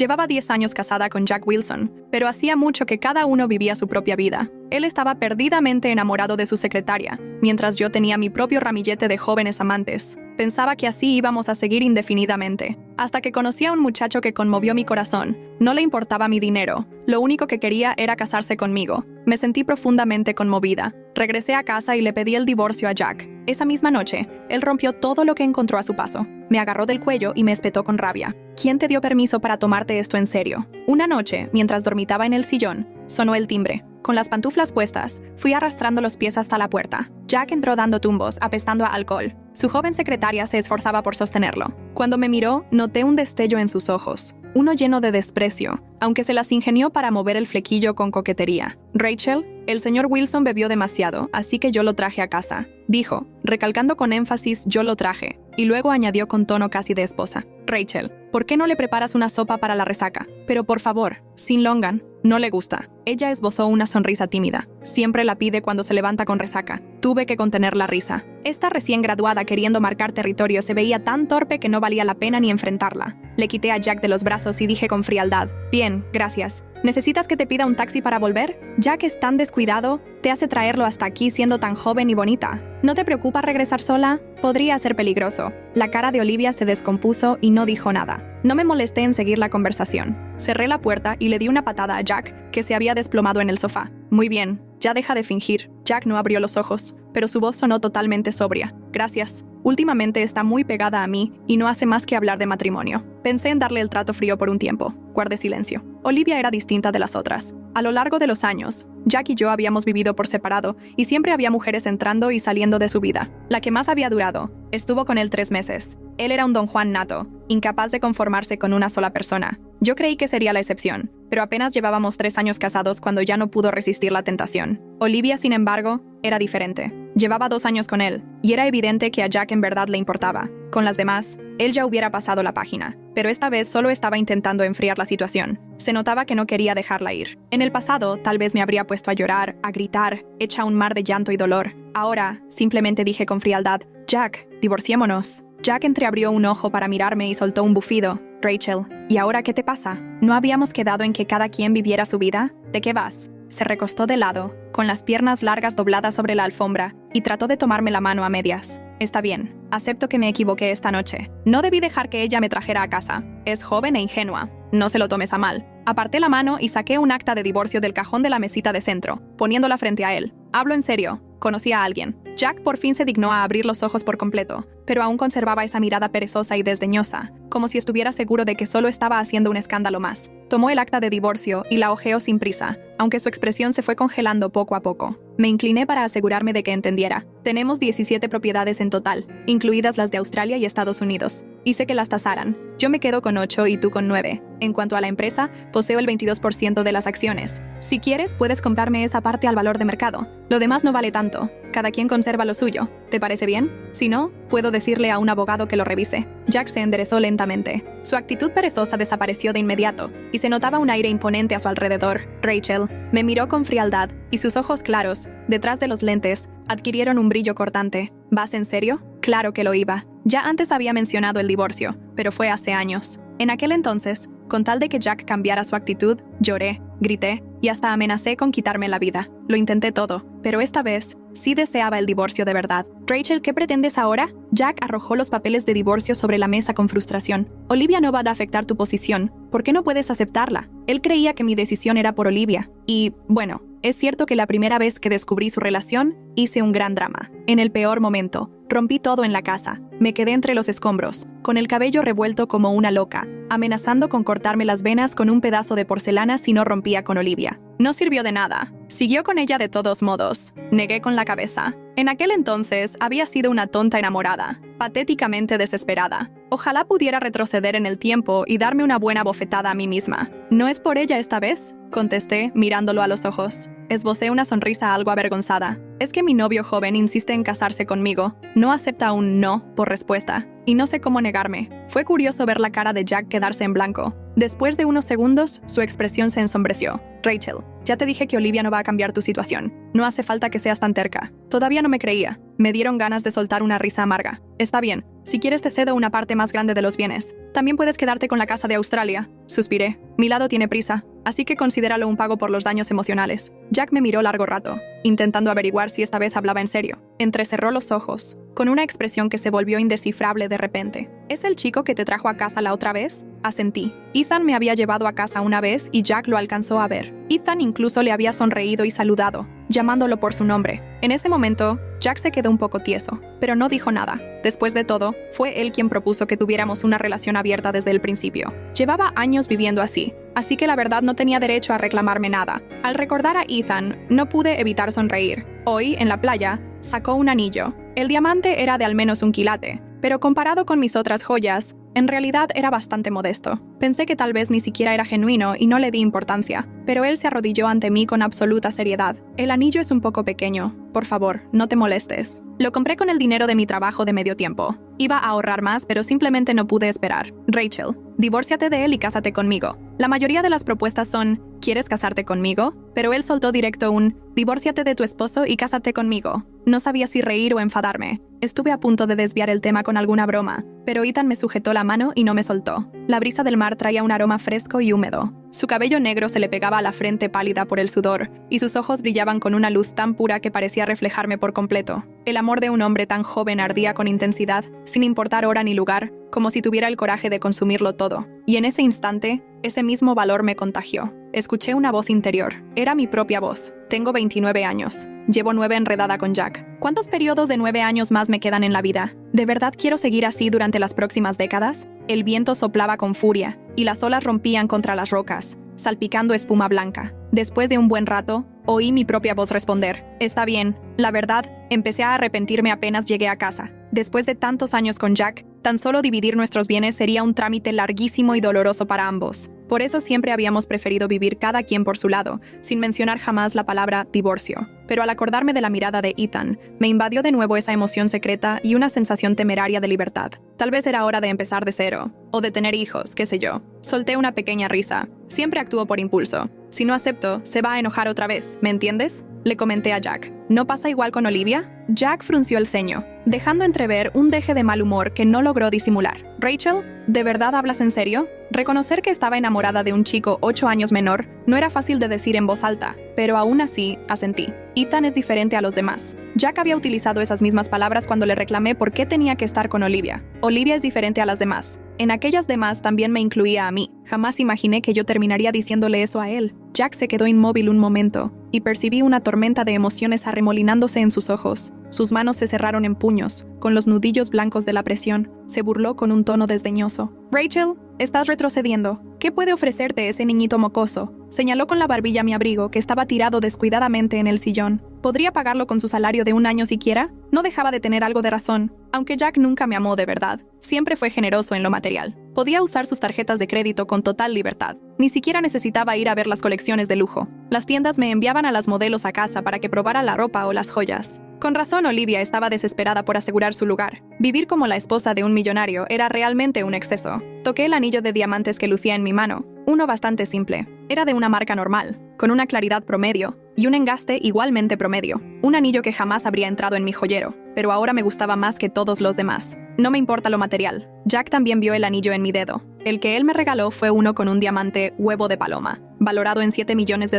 Llevaba 10 años casada con Jack Wilson, pero hacía mucho que cada uno vivía su propia vida. Él estaba perdidamente enamorado de su secretaria, mientras yo tenía mi propio ramillete de jóvenes amantes. Pensaba que así íbamos a seguir indefinidamente, hasta que conocí a un muchacho que conmovió mi corazón. No le importaba mi dinero, lo único que quería era casarse conmigo. Me sentí profundamente conmovida. Regresé a casa y le pedí el divorcio a Jack. Esa misma noche, él rompió todo lo que encontró a su paso. Me agarró del cuello y me espetó con rabia. ¿Quién te dio permiso para tomarte esto en serio? Una noche, mientras dormitaba en el sillón, sonó el timbre. Con las pantuflas puestas, fui arrastrando los pies hasta la puerta. Jack entró dando tumbos, apestando a alcohol. Su joven secretaria se esforzaba por sostenerlo. Cuando me miró, noté un destello en sus ojos, uno lleno de desprecio, aunque se las ingenió para mover el flequillo con coquetería. Rachel, el señor Wilson bebió demasiado, así que yo lo traje a casa, dijo, recalcando con énfasis yo lo traje, y luego añadió con tono casi de esposa. Rachel, ¿por qué no le preparas una sopa para la resaca? Pero por favor, sin longan. No le gusta. Ella esbozó una sonrisa tímida. Siempre la pide cuando se levanta con resaca. Tuve que contener la risa. Esta recién graduada queriendo marcar territorio se veía tan torpe que no valía la pena ni enfrentarla. Le quité a Jack de los brazos y dije con frialdad, bien, gracias. ¿Necesitas que te pida un taxi para volver? Jack es tan descuidado, te hace traerlo hasta aquí siendo tan joven y bonita. ¿No te preocupa regresar sola? Podría ser peligroso. La cara de Olivia se descompuso y no dijo nada. No me molesté en seguir la conversación. Cerré la puerta y le di una patada a Jack, que se había desplomado en el sofá. Muy bien, ya deja de fingir. Jack no abrió los ojos, pero su voz sonó totalmente sobria. Gracias. Últimamente está muy pegada a mí y no hace más que hablar de matrimonio. Pensé en darle el trato frío por un tiempo. Guardé silencio. Olivia era distinta de las otras. A lo largo de los años, Jack y yo habíamos vivido por separado y siempre había mujeres entrando y saliendo de su vida. La que más había durado, estuvo con él 3 meses. Él era un don Juan nato, incapaz de conformarse con una sola persona. Yo creí que sería la excepción, pero apenas llevábamos 3 años casados cuando ya no pudo resistir la tentación. Olivia, sin embargo, era diferente. Llevaba 2 años con él, y era evidente que a Jack en verdad le importaba. Con las demás, él ya hubiera pasado la página, pero esta vez solo estaba intentando enfriar la situación. Se notaba que no quería dejarla ir. En el pasado, tal vez me habría puesto a llorar, a gritar, hecha un mar de llanto y dolor. Ahora, simplemente dije con frialdad, Jack, divorciémonos. Jack entreabrió un ojo para mirarme y soltó un bufido. Rachel, ¿y ahora qué te pasa? ¿No habíamos quedado en que cada quien viviera su vida? ¿De qué vas? Se recostó de lado, con las piernas largas dobladas sobre la alfombra, y trató de tomarme la mano a medias. Está bien, acepto que me equivoqué esta noche. No debí dejar que ella me trajera a casa. Es joven e ingenua. No se lo tomes a mal. Aparté la mano y saqué un acta de divorcio del cajón de la mesita de centro, poniéndola frente a él. Hablo en serio. Conocí a alguien. Jack por fin se dignó a abrir los ojos por completo, pero aún conservaba esa mirada perezosa y desdeñosa, como si estuviera seguro de que solo estaba haciendo un escándalo más. Tomó el acta de divorcio y la hojeó sin prisa, aunque su expresión se fue congelando poco a poco. Me incliné para asegurarme de que entendiera. Tenemos 17 propiedades en total, incluidas las de Australia y Estados Unidos. Hice que las tasaran. Yo me quedo con 8 y tú con 9. En cuanto a la empresa, poseo el 22% de las acciones. Si quieres, puedes comprarme esa parte al valor de mercado. Lo demás no vale tanto. Cada quien conserva lo suyo. ¿Te parece bien? Si no, puedo decirle a un abogado que lo revise. Jack se enderezó lentamente. Su actitud perezosa desapareció de inmediato, y se notaba un aire imponente a su alrededor. Rachel me miró con frialdad, y sus ojos claros, detrás de los lentes, adquirieron un brillo cortante. ¿Vas en serio? Claro que lo iba. Ya antes había mencionado el divorcio, pero fue hace años. En aquel entonces, con tal de que Jack cambiara su actitud, lloré, grité y hasta amenacé con quitarme la vida. Lo intenté todo, pero esta vez sí deseaba el divorcio de verdad. Rachel, ¿qué pretendes ahora? Jack arrojó los papeles de divorcio sobre la mesa con frustración. Olivia no va a afectar tu posición. ¿Por qué no puedes aceptarla? Él creía que mi decisión era por Olivia. Y, bueno, es cierto que la primera vez que descubrí su relación, hice un gran drama. En el peor momento, rompí todo en la casa. Me quedé entre los escombros, con el cabello revuelto como una loca, amenazando con cortarme las venas con un pedazo de porcelana si no rompía con Olivia. No sirvió de nada. Siguió con ella de todos modos. Negué con la cabeza. En aquel entonces había sido una tonta enamorada, patéticamente desesperada. Ojalá pudiera retroceder en el tiempo y darme una buena bofetada a mí misma. ¿No es por ella esta vez?, contesté, mirándolo a los ojos. Esbocé una sonrisa algo avergonzada. Es que mi novio joven insiste en casarse conmigo. No acepta un no por respuesta. Y no sé cómo negarme. Fue curioso ver la cara de Jack quedarse en blanco. Después de unos segundos, su expresión se ensombreció. Rachel, ya te dije que Olivia no va a cambiar tu situación. No hace falta que seas tan terca. Todavía no me creía. Me dieron ganas de soltar una risa amarga. Está bien, si quieres te cedo una parte más grande de los bienes. También puedes quedarte con la casa de Australia. Suspiré. Mi lado tiene prisa, así que considéralo un pago por los daños emocionales. Jack me miró largo rato, intentando averiguar si esta vez hablaba en serio. Entrecerró los ojos, con una expresión que se volvió indescifrable de repente. ¿Es el chico que te trajo a casa la otra vez? Asentí. Ethan me había llevado a casa una vez y Jack lo alcanzó a ver. Ethan incluso le había sonreído y saludado, llamándolo por su nombre. En ese momento, Jack se quedó un poco tieso, pero no dijo nada. Después de todo, fue él quien propuso que tuviéramos una relación abierta desde el principio. Llevaba años viviendo así que la verdad no tenía derecho a reclamarme nada. Al recordar a Ethan, no pude evitar sonreír. Hoy, en la playa, sacó un anillo. El diamante era de al menos 1 quilate, pero comparado con mis otras joyas, en realidad era bastante modesto. Pensé que tal vez ni siquiera era genuino y no le di importancia, pero él se arrodilló ante mí con absoluta seriedad. El anillo es un poco pequeño. Por favor, no te molestes. Lo compré con el dinero de mi trabajo de medio tiempo. Iba a ahorrar más, pero simplemente no pude esperar. Rachel, divórciate de él y cásate conmigo. La mayoría de las propuestas son, ¿quieres casarte conmigo? Pero él soltó directo un, divórciate de tu esposo y cásate conmigo. No sabía si reír o enfadarme. Estuve a punto de desviar el tema con alguna broma, pero Ethan me sujetó la mano y no me soltó. La brisa del mar traía un aroma fresco y húmedo. Su cabello negro se le pegaba a la frente pálida por el sudor, y sus ojos brillaban con una luz tan pura que parecía reflejarme por completo. El amor de un hombre tan joven ardía con intensidad, sin importar hora ni lugar, como si tuviera el coraje de consumirlo todo. Y en ese instante, ese mismo valor me contagió. Escuché una voz interior. Era mi propia voz. Tengo 29 años. Llevo 9 enredada con Jack. ¿Cuántos periodos de 9 años más me quedan en la vida? ¿De verdad quiero seguir así durante las próximas décadas? El viento soplaba con furia, y las olas rompían contra las rocas, salpicando espuma blanca. Después de un buen rato, oí mi propia voz responder. Está bien. La verdad, empecé a arrepentirme apenas llegué a casa. Después de tantos años con Jack, tan solo dividir nuestros bienes sería un trámite larguísimo y doloroso para ambos. Por eso siempre habíamos preferido vivir cada quien por su lado, sin mencionar jamás la palabra divorcio. Pero al acordarme de la mirada de Ethan, me invadió de nuevo esa emoción secreta y una sensación temeraria de libertad. Tal vez era hora de empezar de cero, o de tener hijos, qué sé yo. Solté una pequeña risa. Siempre actúo por impulso. Si no acepto, se va a enojar otra vez, ¿me entiendes? Le comenté a Jack. ¿No pasa igual con Olivia? Jack frunció el ceño, dejando entrever un deje de mal humor que no logró disimular. Rachel, ¿de verdad hablas en serio? Reconocer que estaba enamorada de un chico 8 años menor no era fácil de decir en voz alta, pero aún así, asentí. Ethan es diferente a los demás. Jack había utilizado esas mismas palabras cuando le reclamé por qué tenía que estar con Olivia. Olivia es diferente a las demás. En aquellas demás también me incluía a mí. Jamás imaginé que yo terminaría diciéndole eso a él. Jack se quedó inmóvil un momento, y percibí una tormenta de emociones arremolinándose en sus ojos. Sus manos se cerraron en puños, con los nudillos blancos de la presión. Se burló con un tono desdeñoso. Rachel, estás retrocediendo. ¿Qué puede ofrecerte ese niñito mocoso? Señaló con la barbilla mi abrigo, que estaba tirado descuidadamente en el sillón. ¿Podría pagarlo con su salario de 1 año siquiera? No dejaba de tener algo de razón. Aunque Jack nunca me amó de verdad, siempre fue generoso en lo material. Podía usar sus tarjetas de crédito con total libertad. Ni siquiera necesitaba ir a ver las colecciones de lujo. Las tiendas me enviaban a las modelos a casa para que probara la ropa o las joyas. Con razón, Olivia estaba desesperada por asegurar su lugar. Vivir como la esposa de un millonario era realmente un exceso. Toqué el anillo de diamantes que lucía en mi mano. Uno bastante simple. Era de una marca normal, con una claridad promedio y un engaste igualmente promedio. Un anillo que jamás habría entrado en mi joyero, pero ahora me gustaba más que todos los demás. No me importa lo material. Jack también vio el anillo en mi dedo. El que él me regaló fue uno con un diamante huevo de paloma, valorado en $7 millones.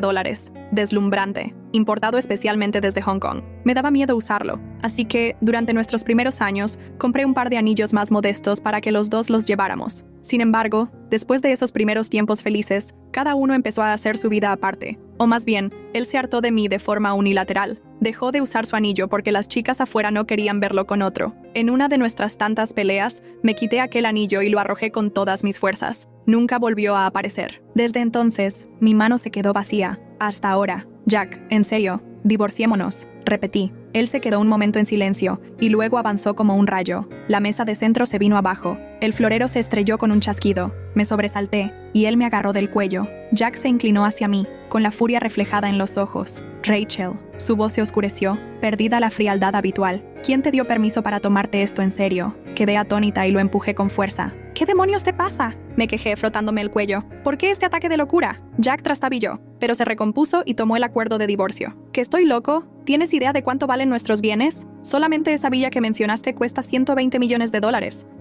Deslumbrante, importado especialmente desde Hong Kong. Me daba miedo usarlo, así que, durante nuestros primeros años, compré un par de anillos más modestos para que los dos los lleváramos. Sin embargo, después de esos primeros tiempos felices, cada uno empezó a hacer su vida aparte. O más bien, él se hartó de mí de forma unilateral. Dejó de usar su anillo porque las chicas afuera no querían verlo con otro. En una de nuestras tantas peleas, me quité aquel anillo y lo arrojé con todas mis fuerzas. Nunca volvió a aparecer. Desde entonces, mi mano se quedó vacía. Hasta ahora. Jack, en serio, divorciémonos, repetí. Él se quedó un momento en silencio, y luego avanzó como un rayo. La mesa de centro se vino abajo. El florero se estrelló con un chasquido. Me sobresalté, y él me agarró del cuello. Jack se inclinó hacia mí, con la furia reflejada en los ojos. Rachel. Su voz se oscureció, perdida la frialdad habitual. ¿Quién te dio permiso para tomarte esto en serio? Quedé atónita y lo empujé con fuerza. ¿Qué demonios te pasa?, me quejé frotándome el cuello. ¿Por qué este ataque de locura? Jack trastabilló, pero se recompuso y tomó el acuerdo de divorcio. ¿Que estoy loco? ¿Tienes idea de cuánto valen nuestros bienes? Solamente esa villa que mencionaste cuesta $120 millones.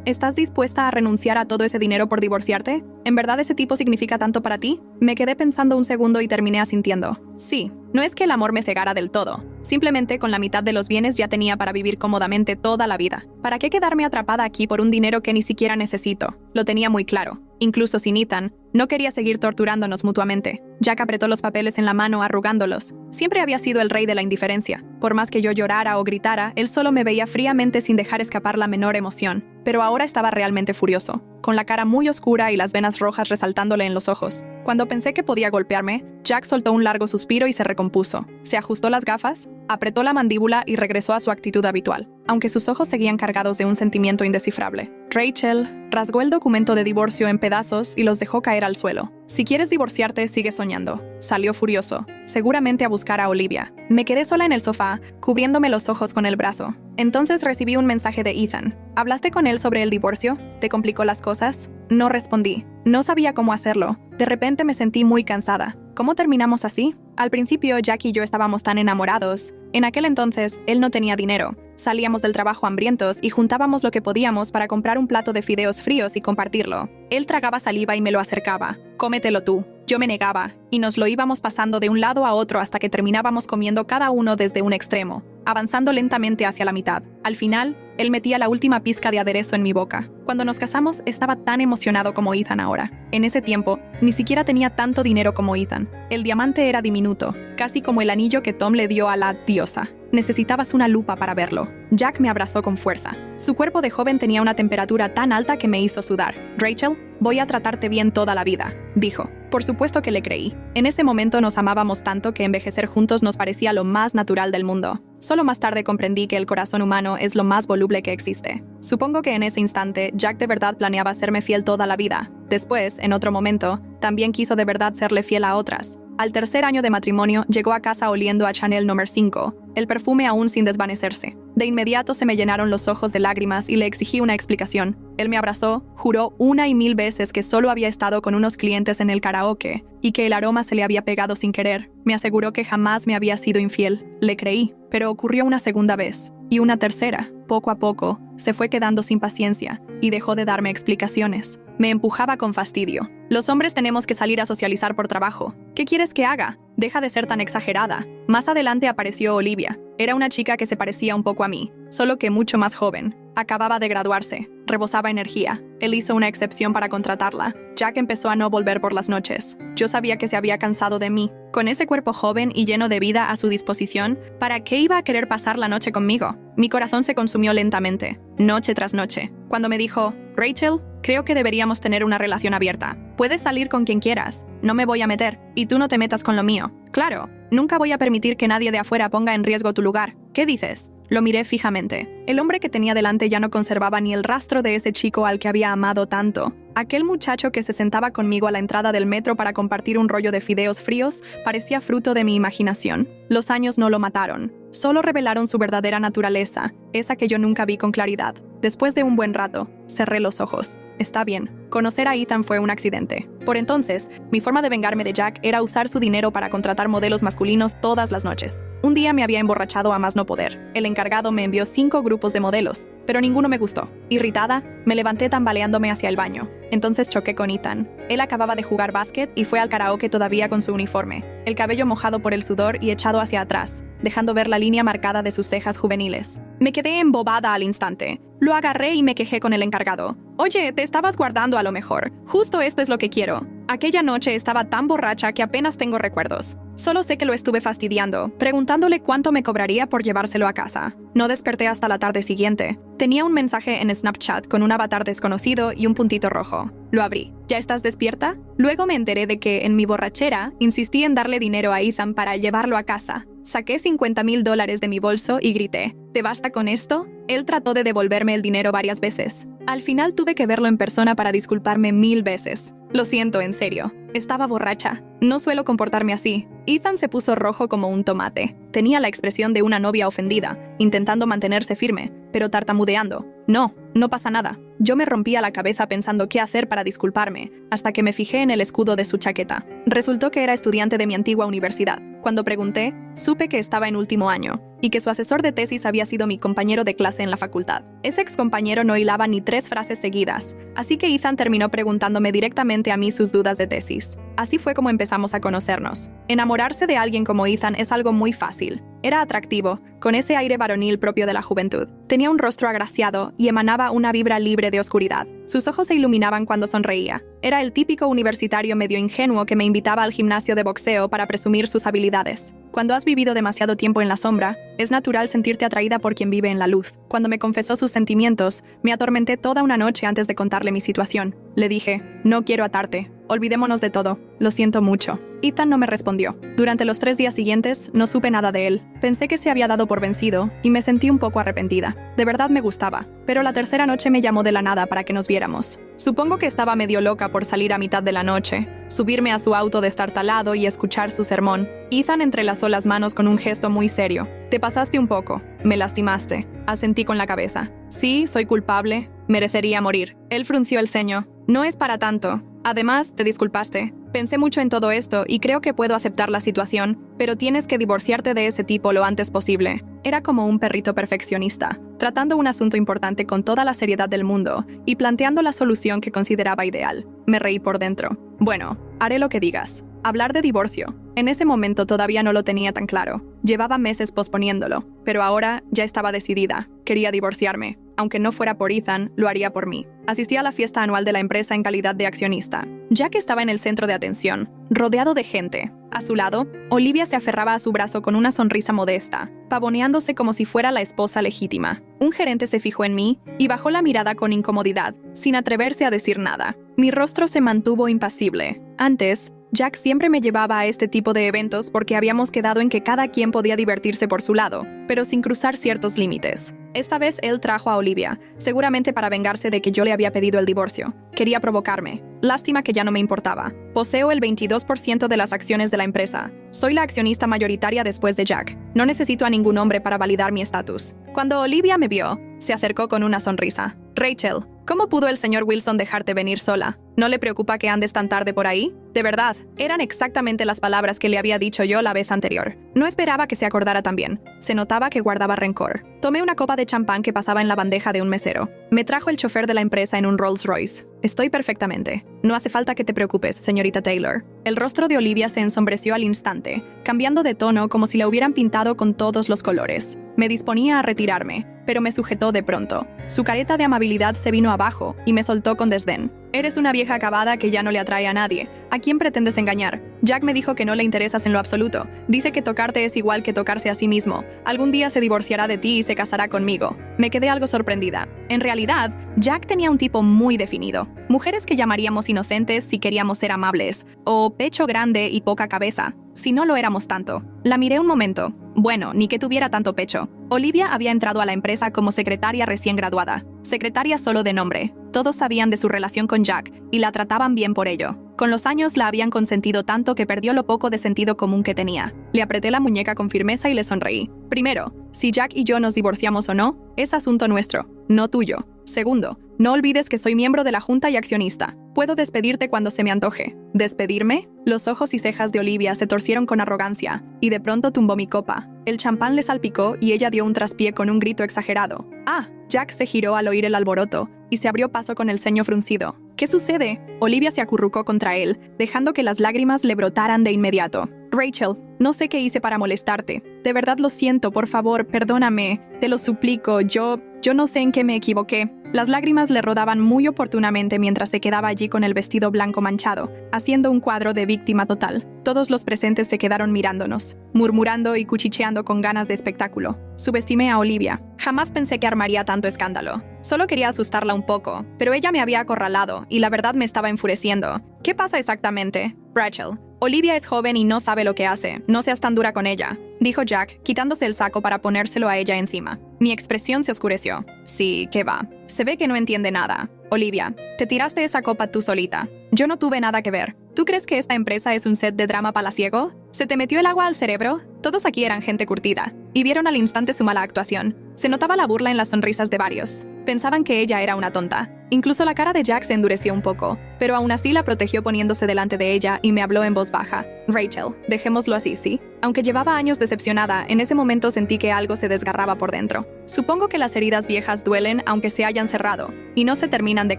¿Estás dispuesta a renunciar a todo ese dinero por divorciarte? ¿En verdad ese tipo significa tanto para ti? Me quedé pensando un segundo y terminé asintiendo. Sí, no es que el amor me cegara del todo. Simplemente con la mitad de los bienes ya tenía para vivir cómodamente toda la vida. ¿Para qué quedarme atrapada aquí por un dinero que ni siquiera necesito? Lo tenía muy claro. Incluso sin Ethan, no quería seguir torturándonos mutuamente. Jack apretó los papeles en la mano, arrugándolos. Siempre había sido el rey de la indiferencia. Por más que yo llorara o gritara, él solo me veía fríamente sin dejar escapar la menor emoción. Pero ahora estaba realmente furioso, con la cara muy oscura y las venas rojas resaltándole en los ojos. Cuando pensé que podía golpearme, Jack soltó un largo suspiro y se recompuso. Se ajustó las gafas, apretó la mandíbula y regresó a su actitud habitual, aunque sus ojos seguían cargados de un sentimiento indescifrable. Rachel rasgó el documento de divorcio en pedazos y los dejó caer al suelo. Si quieres divorciarte, sigue soñando. Salió furioso, seguramente a buscar a Olivia. Me quedé sola en el sofá, cubriéndome los ojos con el brazo. Entonces recibí un mensaje de Ethan. ¿Hablaste con él sobre el divorcio? ¿Te complicó las cosas? No respondí. No sabía cómo hacerlo. De repente me sentí muy cansada. ¿Cómo terminamos así? Al principio, Jack y yo estábamos tan enamorados. En aquel entonces, él no tenía dinero. Salíamos del trabajo hambrientos y juntábamos lo que podíamos para comprar un plato de fideos fríos y compartirlo. Él tragaba saliva y me lo acercaba. Cómetelo tú. Yo me negaba, y nos lo íbamos pasando de un lado a otro hasta que terminábamos comiendo cada uno desde un extremo, avanzando lentamente hacia la mitad. Al final, él metía la última pizca de aderezo en mi boca. Cuando nos casamos, estaba tan emocionado como Ethan ahora. En ese tiempo, ni siquiera tenía tanto dinero como Ethan. El diamante era diminuto, casi como el anillo que Tom le dio a la diosa. Necesitabas una lupa para verlo. Jack me abrazó con fuerza. Su cuerpo de joven tenía una temperatura tan alta que me hizo sudar. Rachel, voy a tratarte bien toda la vida, dijo. Por supuesto que le creí. En ese momento nos amábamos tanto que envejecer juntos nos parecía lo más natural del mundo. Solo más tarde comprendí que el corazón humano es lo más voluble que existe. Supongo que en ese instante, Jack de verdad planeaba serme fiel toda la vida. Después, en otro momento, también quiso de verdad serle fiel a otras. Al tercer año de matrimonio, llegó a casa oliendo a Chanel No. 5, el perfume aún sin desvanecerse. De inmediato se me llenaron los ojos de lágrimas y le exigí una explicación. Él me abrazó, juró 1 y 1000 veces que solo había estado con unos clientes en el karaoke y que el aroma se le había pegado sin querer. Me aseguró que jamás me había sido infiel. Le creí, pero ocurrió una segunda vez y una tercera. Poco a poco, se fue quedando sin paciencia y dejó de darme explicaciones. Me empujaba con fastidio. Los hombres tenemos que salir a socializar por trabajo. ¿Qué quieres que haga? Deja de ser tan exagerada. Más adelante apareció Olivia. Era una chica que se parecía un poco a mí, solo que mucho más joven. Acababa de graduarse, rebosaba energía. Él hizo una excepción para contratarla. Jack empezó a no volver por las noches. Yo sabía que se había cansado de mí. Con ese cuerpo joven y lleno de vida a su disposición, ¿para qué iba a querer pasar la noche conmigo? Mi corazón se consumió lentamente, noche tras noche. Cuando me dijo, Rachel, creo que deberíamos tener una relación abierta. Puedes salir con quien quieras, no me voy a meter, y tú no te metas con lo mío. Claro, nunca voy a permitir que nadie de afuera ponga en riesgo tu lugar. ¿Qué dices? Lo miré fijamente. El hombre que tenía delante ya no conservaba ni el rastro de ese chico al que había amado tanto. Aquel muchacho que se sentaba conmigo a la entrada del metro para compartir un rollo de fideos fríos parecía fruto de mi imaginación. Los años no lo mataron, solo revelaron su verdadera naturaleza, esa que yo nunca vi con claridad. Después de un buen rato, cerré los ojos. Está bien, conocer a Ethan fue un accidente. Por entonces, mi forma de vengarme de Jack era usar su dinero para contratar modelos masculinos todas las noches. Un día me había emborrachado a más no poder. El encargado me envió 5 grupos de modelos, pero ninguno me gustó. Irritada, me levanté tambaleándome hacia el baño. Entonces choqué con Ethan. Él acababa de jugar básquet y fue al karaoke todavía con su uniforme, el cabello mojado por el sudor y echado hacia atrás, dejando ver la línea marcada de sus cejas juveniles. Me quedé embobada al instante. Lo agarré y me quejé con el encargado. Oye, te estabas guardando a lo mejor. Justo esto es lo que quiero. Aquella noche estaba tan borracha que apenas tengo recuerdos. Solo sé que lo estuve fastidiando, preguntándole cuánto me cobraría por llevárselo a casa. No desperté hasta la tarde siguiente. Tenía un mensaje en Snapchat con un avatar desconocido y un puntito rojo. Lo abrí. ¿Ya estás despierta? Luego me enteré de que, en mi borrachera, insistí en darle dinero a Ethan para llevarlo a casa. Saqué $50,000 de mi bolso y grité, ¿te basta con esto? Él trató de devolverme el dinero varias veces. Al final tuve que verlo en persona para disculparme 1000 veces. Lo siento, en serio. Estaba borracha. No suelo comportarme así. Ethan se puso rojo como un tomate. Tenía la expresión de una novia ofendida, intentando mantenerse firme, pero tartamudeando. No, no pasa nada. Yo me rompía la cabeza pensando qué hacer para disculparme, hasta que me fijé en el escudo de su chaqueta. Resultó que era estudiante de mi antigua universidad. Cuando pregunté, supe que estaba en último año, y que su asesor de tesis había sido mi compañero de clase en la facultad. Ese excompañero no hilaba ni 3 frases seguidas, así que Ethan terminó preguntándome directamente a mí sus dudas de tesis. Así fue como empezamos a conocernos. Enamorarse de alguien como Ethan es algo muy fácil. Era atractivo, con ese aire varonil propio de la juventud. Tenía un rostro agraciado y emanaba una vibra libre de oscuridad. Sus ojos se iluminaban cuando sonreía. Era el típico universitario medio ingenuo que me invitaba al gimnasio de boxeo para presumir sus habilidades. Cuando has vivido demasiado tiempo en la sombra, es natural sentirte atraída por quien vive en la luz. Cuando me confesó sus sentimientos, me atormenté toda una noche antes de contarle mi situación. Le dije, no quiero atarte. Olvidémonos de todo. Lo siento mucho. Ethan no me respondió. Durante los 3 días siguientes, no supe nada de él. Pensé que se había dado por vencido y me sentí un poco arrepentida. De verdad me gustaba, pero la tercera noche me llamó de la nada para que nos viéramos. Supongo que estaba medio loca por salir a mitad de la noche, subirme a su auto destartalado y escuchar su sermón. Ethan entrelazó las manos con un gesto muy serio. Te pasaste un poco. Me lastimaste. Asentí con la cabeza. Sí, soy culpable. Merecería morir. Él frunció el ceño. No es para tanto. Además, te disculpaste. Pensé mucho en todo esto y creo que puedo aceptar la situación, pero tienes que divorciarte de ese tipo lo antes posible. Era como un perrito perfeccionista, tratando un asunto importante con toda la seriedad del mundo y planteando la solución que consideraba ideal. Me reí por dentro. Bueno, haré lo que digas. Hablar de divorcio. En ese momento todavía no lo tenía tan claro. Llevaba meses posponiéndolo, pero ahora ya estaba decidida. Quería divorciarme. Aunque no fuera por Ethan, lo haría por mí. Asistí a la fiesta anual de la empresa en calidad de accionista. Jack estaba en el centro de atención, rodeado de gente. A su lado, Olivia se aferraba a su brazo con una sonrisa modesta, pavoneándose como si fuera la esposa legítima. Un gerente se fijó en mí y bajó la mirada con incomodidad, sin atreverse a decir nada. Mi rostro se mantuvo impasible. Antes, Jack siempre me llevaba a este tipo de eventos porque habíamos quedado en que cada quien podía divertirse por su lado, pero sin cruzar ciertos límites. Esta vez él trajo a Olivia, seguramente para vengarse de que yo le había pedido el divorcio. Quería provocarme. Lástima que ya no me importaba. Poseo el 22% de las acciones de la empresa. Soy la accionista mayoritaria después de Jack. No necesito a ningún hombre para validar mi estatus. Cuando Olivia me vio, se acercó con una sonrisa. Rachel, ¿cómo pudo el señor Wilson dejarte venir sola? ¿No le preocupa que andes tan tarde por ahí? De verdad, eran exactamente las palabras que le había dicho yo la vez anterior. No esperaba que se acordara tan bien. Se notaba que guardaba rencor. Tomé una copa de champán que pasaba en la bandeja de un mesero. Me trajo el chofer de la empresa en un Rolls Royce. Estoy perfectamente. No hace falta que te preocupes, señorita Taylor. El rostro de Olivia se ensombreció al instante, cambiando de tono como si la hubieran pintado con todos los colores. Me disponía a retirarme, pero me sujetó de pronto. Su careta de amabilidad se vino abajo y me soltó con desdén. Eres una vieja acabada que ya no le atrae a nadie. ¿A quién pretendes engañar? Jack me dijo que no le interesas en lo absoluto. Dice que tocarte es igual que tocarse a sí mismo. Algún día se divorciará de ti y se casará conmigo. Me quedé algo sorprendida. En realidad, Jack tenía un tipo muy definido. Mujeres que llamaríamos inocentes si queríamos ser amables, o pecho grande y poca cabeza, si no lo éramos tanto. La miré un momento. Bueno, ni que tuviera tanto pecho. Olivia había entrado a la empresa como secretaria recién graduada. Secretaria solo de nombre. Todos sabían de su relación con Jack y la trataban bien por ello. Con los años la habían consentido tanto que perdió lo poco de sentido común que tenía. Le apreté la muñeca con firmeza y le sonreí. Primero, si Jack y yo nos divorciamos o no, es asunto nuestro, no tuyo. Segundo, no olvides que soy miembro de la junta y accionista. Puedo despedirte cuando se me antoje. ¿Despedirme? Los ojos y cejas de Olivia se torcieron con arrogancia, y de pronto tumbó mi copa. El champán le salpicó y ella dio un traspié con un grito exagerado. ¡Ah! Jack se giró al oír el alboroto y se abrió paso con el ceño fruncido. ¿Qué sucede? Olivia se acurrucó contra él, dejando que las lágrimas le brotaran de inmediato. Rachel, no sé qué hice para molestarte. De verdad lo siento, por favor, perdóname. Te lo suplico, yo no sé en qué me equivoqué. Las lágrimas le rodaban muy oportunamente mientras se quedaba allí con el vestido blanco manchado, haciendo un cuadro de víctima total. Todos los presentes se quedaron mirándonos, murmurando y cuchicheando con ganas de espectáculo. Subestimé a Olivia. Jamás pensé que armaría tanto escándalo. Solo quería asustarla un poco, pero ella me había acorralado y la verdad me estaba enfureciendo. ¿Qué pasa exactamente? Rachel, Olivia es joven y no sabe lo que hace. No seas tan dura con ella, dijo Jack, quitándose el saco para ponérselo a ella encima. Mi expresión se oscureció. Sí, ¿qué va? Se ve que no entiende nada. Olivia, te tiraste esa copa tú solita. Yo no tuve nada que ver. ¿Tú crees que esta empresa es un set de drama palaciego? ¿Se te metió el agua al cerebro? Todos aquí eran gente curtida. y vieron al instante su mala actuación. Se notaba la burla en las sonrisas de varios. Pensaban que ella era una tonta. Incluso la cara de Jack se endureció un poco, pero aún así la protegió poniéndose delante de ella y me habló en voz baja. Rachel, dejémoslo así, ¿sí? Aunque llevaba años decepcionada, en ese momento sentí que algo se desgarraba por dentro. Supongo que las heridas viejas duelen aunque se hayan cerrado, y no se terminan de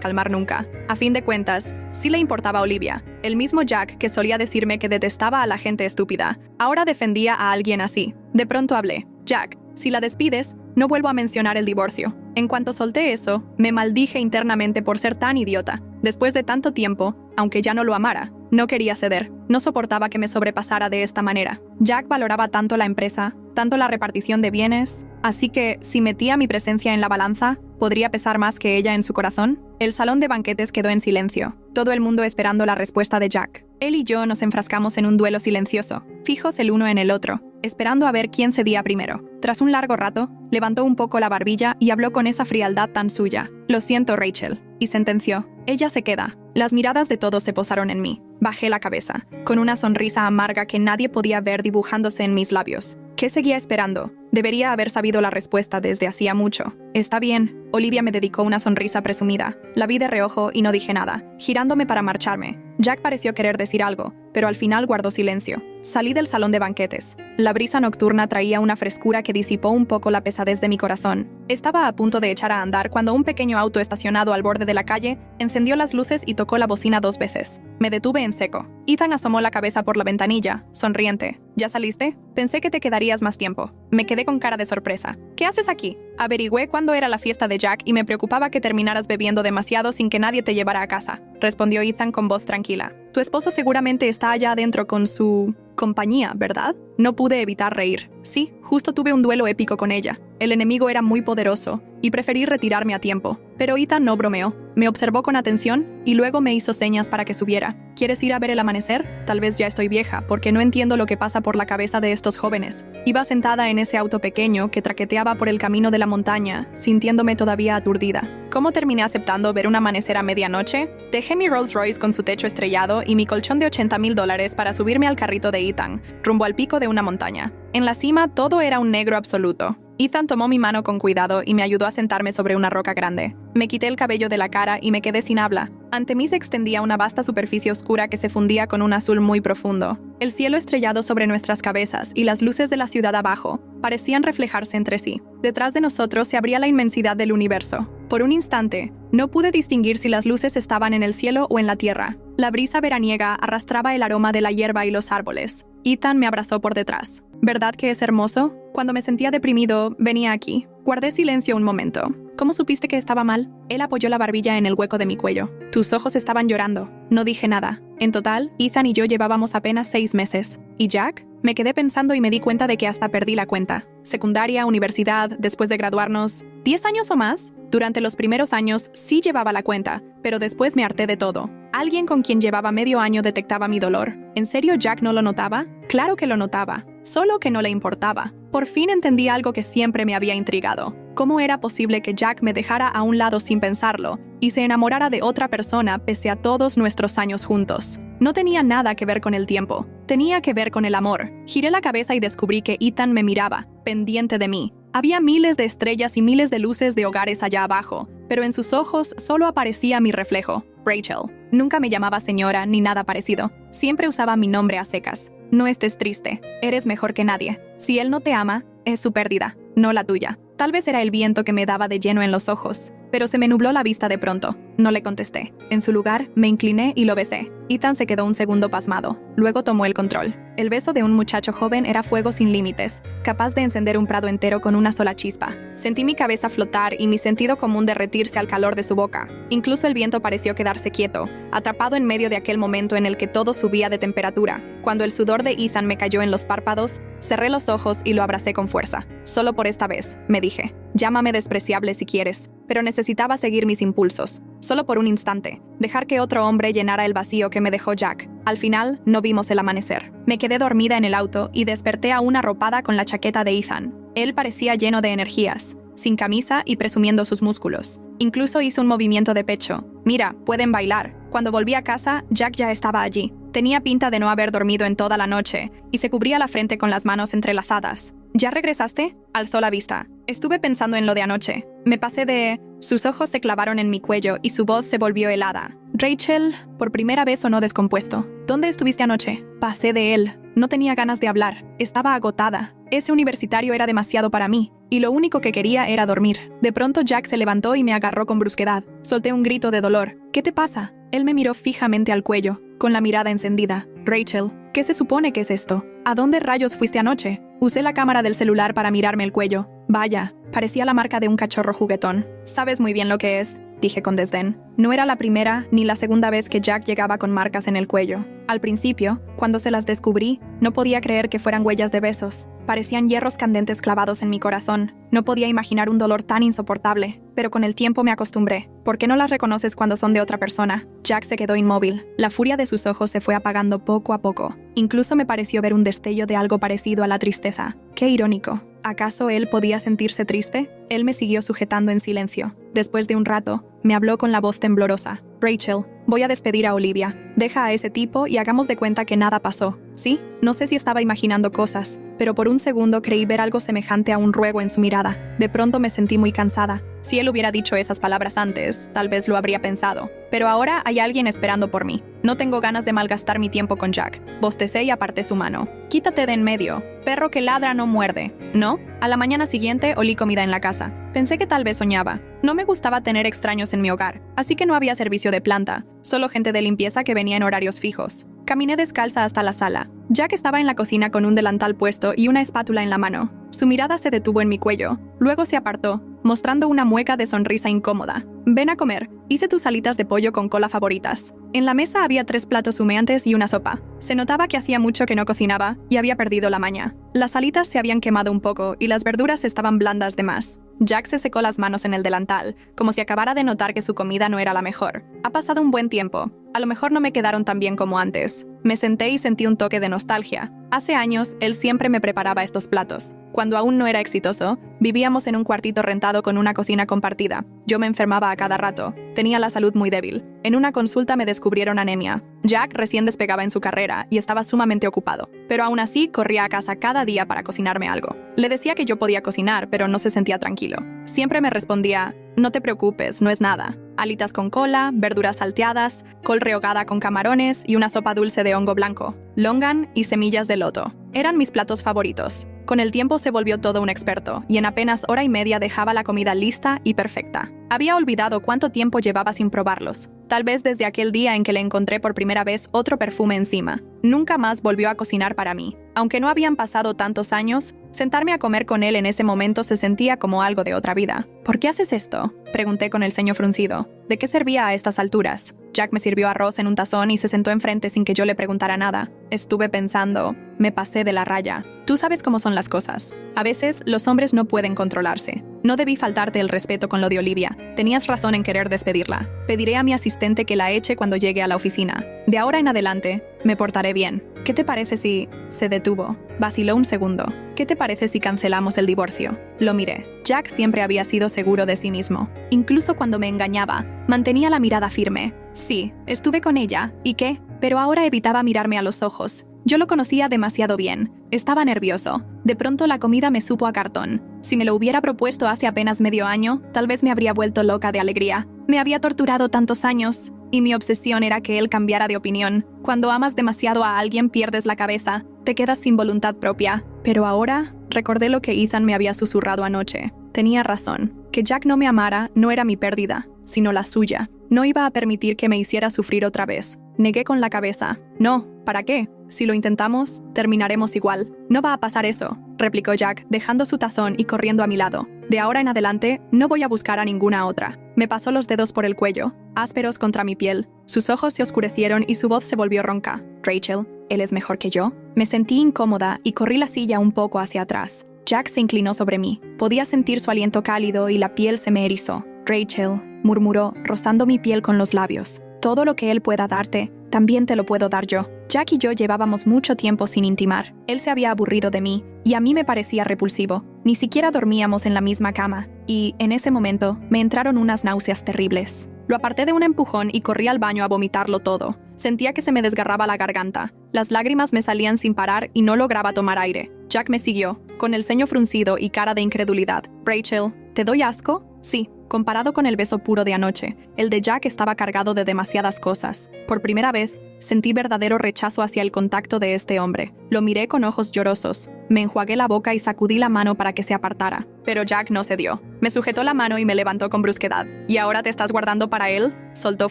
calmar nunca. A fin de cuentas, sí le importaba a Olivia. El mismo Jack que solía decirme que detestaba a la gente estúpida, ahora defendía a alguien así. De pronto hablé. Jack, si la despides, no vuelvo a mencionar el divorcio. En cuanto solté eso, me maldije internamente por ser tan idiota. Después de tanto tiempo, aunque ya no lo amara, no quería ceder. No soportaba que me sobrepasara de esta manera. Jack valoraba tanto la empresa, tanto la repartición de bienes, así que si metía mi presencia en la balanza, ¿podría pesar más que ella en su corazón? El salón de banquetes quedó en silencio, todo el mundo esperando la respuesta de Jack. Él y yo nos enfrascamos en un duelo silencioso, fijos el uno en el otro, esperando a ver quién cedía primero. Tras un largo rato, levantó un poco la barbilla y habló con esa frialdad tan suya. Lo siento, Rachel, y sentenció. Ella se queda. Las miradas de todos se posaron en mí. Bajé la cabeza, con una sonrisa amarga que nadie podía ver dibujándose en mis labios. ¿Qué seguía esperando? Debería haber sabido la respuesta desde hacía mucho. Está bien. Olivia me dedicó una sonrisa presumida. La vi de reojo y no dije nada, girándome para marcharme. Jack pareció querer decir algo, pero al final guardó silencio. Salí del salón de banquetes. La brisa nocturna traía una frescura que disipó un poco la pesadez de mi corazón. Estaba a punto de echar a andar cuando un pequeño auto estacionado al borde de la calle encendió las luces y tocó la bocina 2 veces. Me detuve en seco. Ethan asomó la cabeza por la ventanilla, sonriente. ¿Ya saliste? Pensé que te quedarías más tiempo. Me quedé con cara de sorpresa. ¿Qué haces aquí? Averigüé cuándo era la fiesta de Jack y me preocupaba que terminaras bebiendo demasiado sin que nadie te llevara a casa, respondió Ethan con voz tranquila. Tu esposo seguramente está allá adentro con su compañía, ¿verdad? No pude evitar reír. Sí, justo tuve un duelo épico con ella. El enemigo era muy poderoso y preferí retirarme a tiempo. Pero Ethan no bromeó. Me observó con atención y luego me hizo señas para que subiera. ¿Quieres ir a ver el amanecer? Tal vez ya estoy vieja, porque no entiendo lo que pasa por la cabeza de estos jóvenes. Iba sentada en ese auto pequeño que traqueteaba por el camino de la montaña, sintiéndome todavía aturdida. ¿Cómo terminé aceptando ver un amanecer a medianoche? Dejé mi Rolls Royce con su techo estrellado y mi colchón de $80,000 para subirme al carrito de Ethan, rumbo al pico de una montaña. En la cima todo era un negro absoluto. Ethan tomó mi mano con cuidado y me ayudó a sentarme sobre una roca grande. Me quité el cabello de la cara y me quedé sin habla. Ante mí se extendía una vasta superficie oscura que se fundía con un azul muy profundo. El cielo estrellado sobre nuestras cabezas y las luces de la ciudad abajo parecían reflejarse entre sí. Detrás de nosotros se abría la inmensidad del universo. Por un instante, no pude distinguir si las luces estaban en el cielo o en la tierra. La brisa veraniega arrastraba el aroma de la hierba y los árboles. Ethan me abrazó por detrás. ¿Verdad que es hermoso? Cuando me sentía deprimido, venía aquí. Guardé silencio un momento. ¿Cómo supiste que estaba mal? Él apoyó la barbilla en el hueco de mi cuello. Tus ojos estaban llorando. No dije nada. En total, Ethan y yo llevábamos apenas 6 meses. ¿Y Jack? Me quedé pensando y me di cuenta de que hasta perdí la cuenta. Secundaria, universidad, después de graduarnos. ¿10 años o más? Durante los primeros años sí llevaba la cuenta, pero después me harté de todo. Alguien con quien llevaba medio año detectaba mi dolor. ¿En serio Jack no lo notaba? Claro que lo notaba, solo que no le importaba. Por fin entendí algo que siempre me había intrigado. ¿Cómo era posible que Jack me dejara a un lado sin pensarlo y se enamorara de otra persona pese a todos nuestros años juntos? No tenía nada que ver con el tiempo, tenía que ver con el amor. Giré la cabeza y descubrí que Ethan me miraba, pendiente de mí. Había miles de estrellas y miles de luces de hogares allá abajo, pero en sus ojos solo aparecía mi reflejo, Rachel. Nunca me llamaba señora ni nada parecido. Siempre usaba mi nombre a secas. No estés triste, eres mejor que nadie. Si él no te ama, es su pérdida, no la tuya. Tal vez era el viento que me daba de lleno en los ojos, pero se me nubló la vista de pronto. No le contesté. En su lugar, me incliné y lo besé. Ethan se quedó un segundo pasmado. Luego tomó el control. El beso de un muchacho joven era fuego sin límites, capaz de encender un prado entero con una sola chispa. Sentí mi cabeza flotar y mi sentido común derretirse al calor de su boca. Incluso el viento pareció quedarse quieto, atrapado en medio de aquel momento en el que todo subía de temperatura. Cuando el sudor de Ethan me cayó en los párpados, cerré los ojos y lo abracé con fuerza. Solo por esta vez, me dije. Llámame despreciable si quieres, pero necesitaba seguir mis impulsos. Solo por un instante, dejar que otro hombre llenara el vacío que me dejó Jack. Al final, no vimos el amanecer. Me quedé dormida en el auto y desperté aún arropada con la chaqueta de Ethan. Él parecía lleno de energías, sin camisa y presumiendo sus músculos. Incluso hizo un movimiento de pecho. Mira, pueden bailar. Cuando volví a casa, Jack ya estaba allí. Tenía pinta de no haber dormido en toda la noche y se cubría la frente con las manos entrelazadas. ¿Ya regresaste? Alzó la vista. Estuve pensando en lo de anoche. Me pasé de... Sus ojos se clavaron en mi cuello y su voz se volvió helada. Rachel, por primera vez sonó descompuesto. ¿Dónde estuviste anoche? Pasé de él. No tenía ganas de hablar. Estaba agotada. Ese universitario era demasiado para mí, y lo único que quería era dormir. De pronto Jack se levantó y me agarró con brusquedad. Solté un grito de dolor. ¿Qué te pasa? Él me miró fijamente al cuello, con la mirada encendida. Rachel, ¿qué se supone que es esto? ¿A dónde rayos fuiste anoche? Usé la cámara del celular para mirarme el cuello. Vaya, parecía la marca de un cachorro juguetón. Sabes muy bien lo que es, dije con desdén. No era la primera ni la segunda vez que Jack llegaba con marcas en el cuello. Al principio, cuando se las descubrí, no podía creer que fueran huellas de besos. Parecían hierros candentes clavados en mi corazón. No podía imaginar un dolor tan insoportable, pero con el tiempo me acostumbré. ¿Por qué no las reconoces cuando son de otra persona? Jack se quedó inmóvil. La furia de sus ojos se fue apagando poco a poco. Incluso me pareció ver un destello de algo parecido a la tristeza. Qué irónico. ¿Acaso él podía sentirse triste? Él me siguió sujetando en silencio. Después de un rato, me habló con la voz temblorosa. Rachel, voy a despedir a Olivia. Deja a ese tipo y hagamos de cuenta que nada pasó. ¿Sí? No sé si estaba imaginando cosas, pero por un segundo creí ver algo semejante a un ruego en su mirada. De pronto me sentí muy cansada. Si él hubiera dicho esas palabras antes, tal vez lo habría pensado. Pero ahora hay alguien esperando por mí. No tengo ganas de malgastar mi tiempo con Jack. Bostecé y aparté su mano. Quítate de en medio. Perro que ladra no muerde. ¿No? A la mañana siguiente olí comida en la casa. Pensé que tal vez soñaba. No me gustaba tener extraños en mi hogar, así que no había servicio de planta, solo gente de limpieza que venía en horarios fijos. Caminé descalza hasta la sala. Jack estaba en la cocina con un delantal puesto y una espátula en la mano. Su mirada se detuvo en mi cuello. Luego se apartó, mostrando una mueca de sonrisa incómoda. Ven a comer. Hice tus alitas de pollo con cola favoritas. En la mesa había 3 platos humeantes y una sopa. Se notaba que hacía mucho que no cocinaba y había perdido la maña. Las alitas se habían quemado un poco y las verduras estaban blandas de más. Jack se secó las manos en el delantal, como si acabara de notar que su comida no era la mejor. Ha pasado un buen tiempo. A lo mejor no me quedaron tan bien como antes. Me senté y sentí un toque de nostalgia. Hace años, él siempre me preparaba estos platos. Cuando aún no era exitoso, vivíamos en un cuartito rentado con una cocina compartida. Yo me enfermaba a cada rato. Tenía la salud muy débil. En una consulta me descubrieron anemia. Jack recién despegaba en su carrera y estaba sumamente ocupado. Pero aún así, corría a casa cada día para cocinarme algo. Le decía que yo podía cocinar, pero no se sentía tranquilo. Siempre me respondía, no te preocupes, no es nada. Alitas con cola, verduras salteadas, col rehogada con camarones y una sopa dulce de hongo blanco, longan y semillas de loto. Eran mis platos favoritos. Con el tiempo se volvió todo un experto, y en apenas hora y media dejaba la comida lista y perfecta. Había olvidado cuánto tiempo llevaba sin probarlos. Tal vez desde aquel día en que le encontré por primera vez otro perfume encima. Nunca más volvió a cocinar para mí. Aunque no habían pasado tantos años, sentarme a comer con él en ese momento se sentía como algo de otra vida. ¿Por qué haces esto?, pregunté con el ceño fruncido. ¿De qué servía a estas alturas? Jack me sirvió arroz en un tazón y se sentó enfrente sin que yo le preguntara nada. Estuve pensando, me pasé de la raya. Tú sabes cómo son las cosas. A veces, los hombres no pueden controlarse. No debí faltarte el respeto con lo de Olivia. Tenías razón en querer despedirla. Pediré a mi asistente que la eche cuando llegue a la oficina. De ahora en adelante, me portaré bien. ¿Qué te parece si...? Se detuvo. Vaciló un segundo. ¿Qué te parece si cancelamos el divorcio? Lo miré. Jack siempre había sido seguro de sí mismo. Incluso cuando me engañaba, mantenía la mirada firme. Sí, estuve con ella. ¿Y qué? Pero ahora evitaba mirarme a los ojos. Yo lo conocía demasiado bien. Estaba nervioso. De pronto la comida me supo a cartón. Si me lo hubiera propuesto hace apenas medio año, tal vez me habría vuelto loca de alegría. Me había torturado tantos años, y mi obsesión era que él cambiara de opinión. Cuando amas demasiado a alguien pierdes la cabeza, te quedas sin voluntad propia. Pero ahora, recordé lo que Ethan me había susurrado anoche. Tenía razón. Que Jack no me amara no era mi pérdida, sino la suya. No iba a permitir que me hiciera sufrir otra vez. Negué con la cabeza. No, ¿para qué? Si lo intentamos, terminaremos igual. No va a pasar eso, replicó Jack, dejando su tazón y corriendo a mi lado. De ahora en adelante, no voy a buscar a ninguna otra. Me pasó los dedos por el cuello, ásperos contra mi piel. Sus ojos se oscurecieron y su voz se volvió ronca. Rachel, ¿él es mejor que yo? Me sentí incómoda y corrí la silla un poco hacia atrás. Jack se inclinó sobre mí. Podía sentir su aliento cálido y la piel se me erizó. Rachel, murmuró, rozando mi piel con los labios. Todo lo que él pueda darte, también te lo puedo dar yo. Jack y yo llevábamos mucho tiempo sin intimar. Él se había aburrido de mí, y a mí me parecía repulsivo. Ni siquiera dormíamos en la misma cama, y, en ese momento, me entraron unas náuseas terribles. Lo aparté de un empujón y corrí al baño a vomitarlo todo. Sentía que se me desgarraba la garganta. Las lágrimas me salían sin parar y no lograba tomar aire. Jack me siguió, con el ceño fruncido y cara de incredulidad. Rachel, ¿te doy asco? Sí. Comparado con el beso puro de anoche, el de Jack estaba cargado de demasiadas cosas. Por primera vez, sentí verdadero rechazo hacia el contacto de este hombre. Lo miré con ojos llorosos. Me enjuagué la boca y sacudí la mano para que se apartara. Pero Jack no cedió. Me sujetó la mano y me levantó con brusquedad. ¿Y ahora te estás guardando para él? Soltó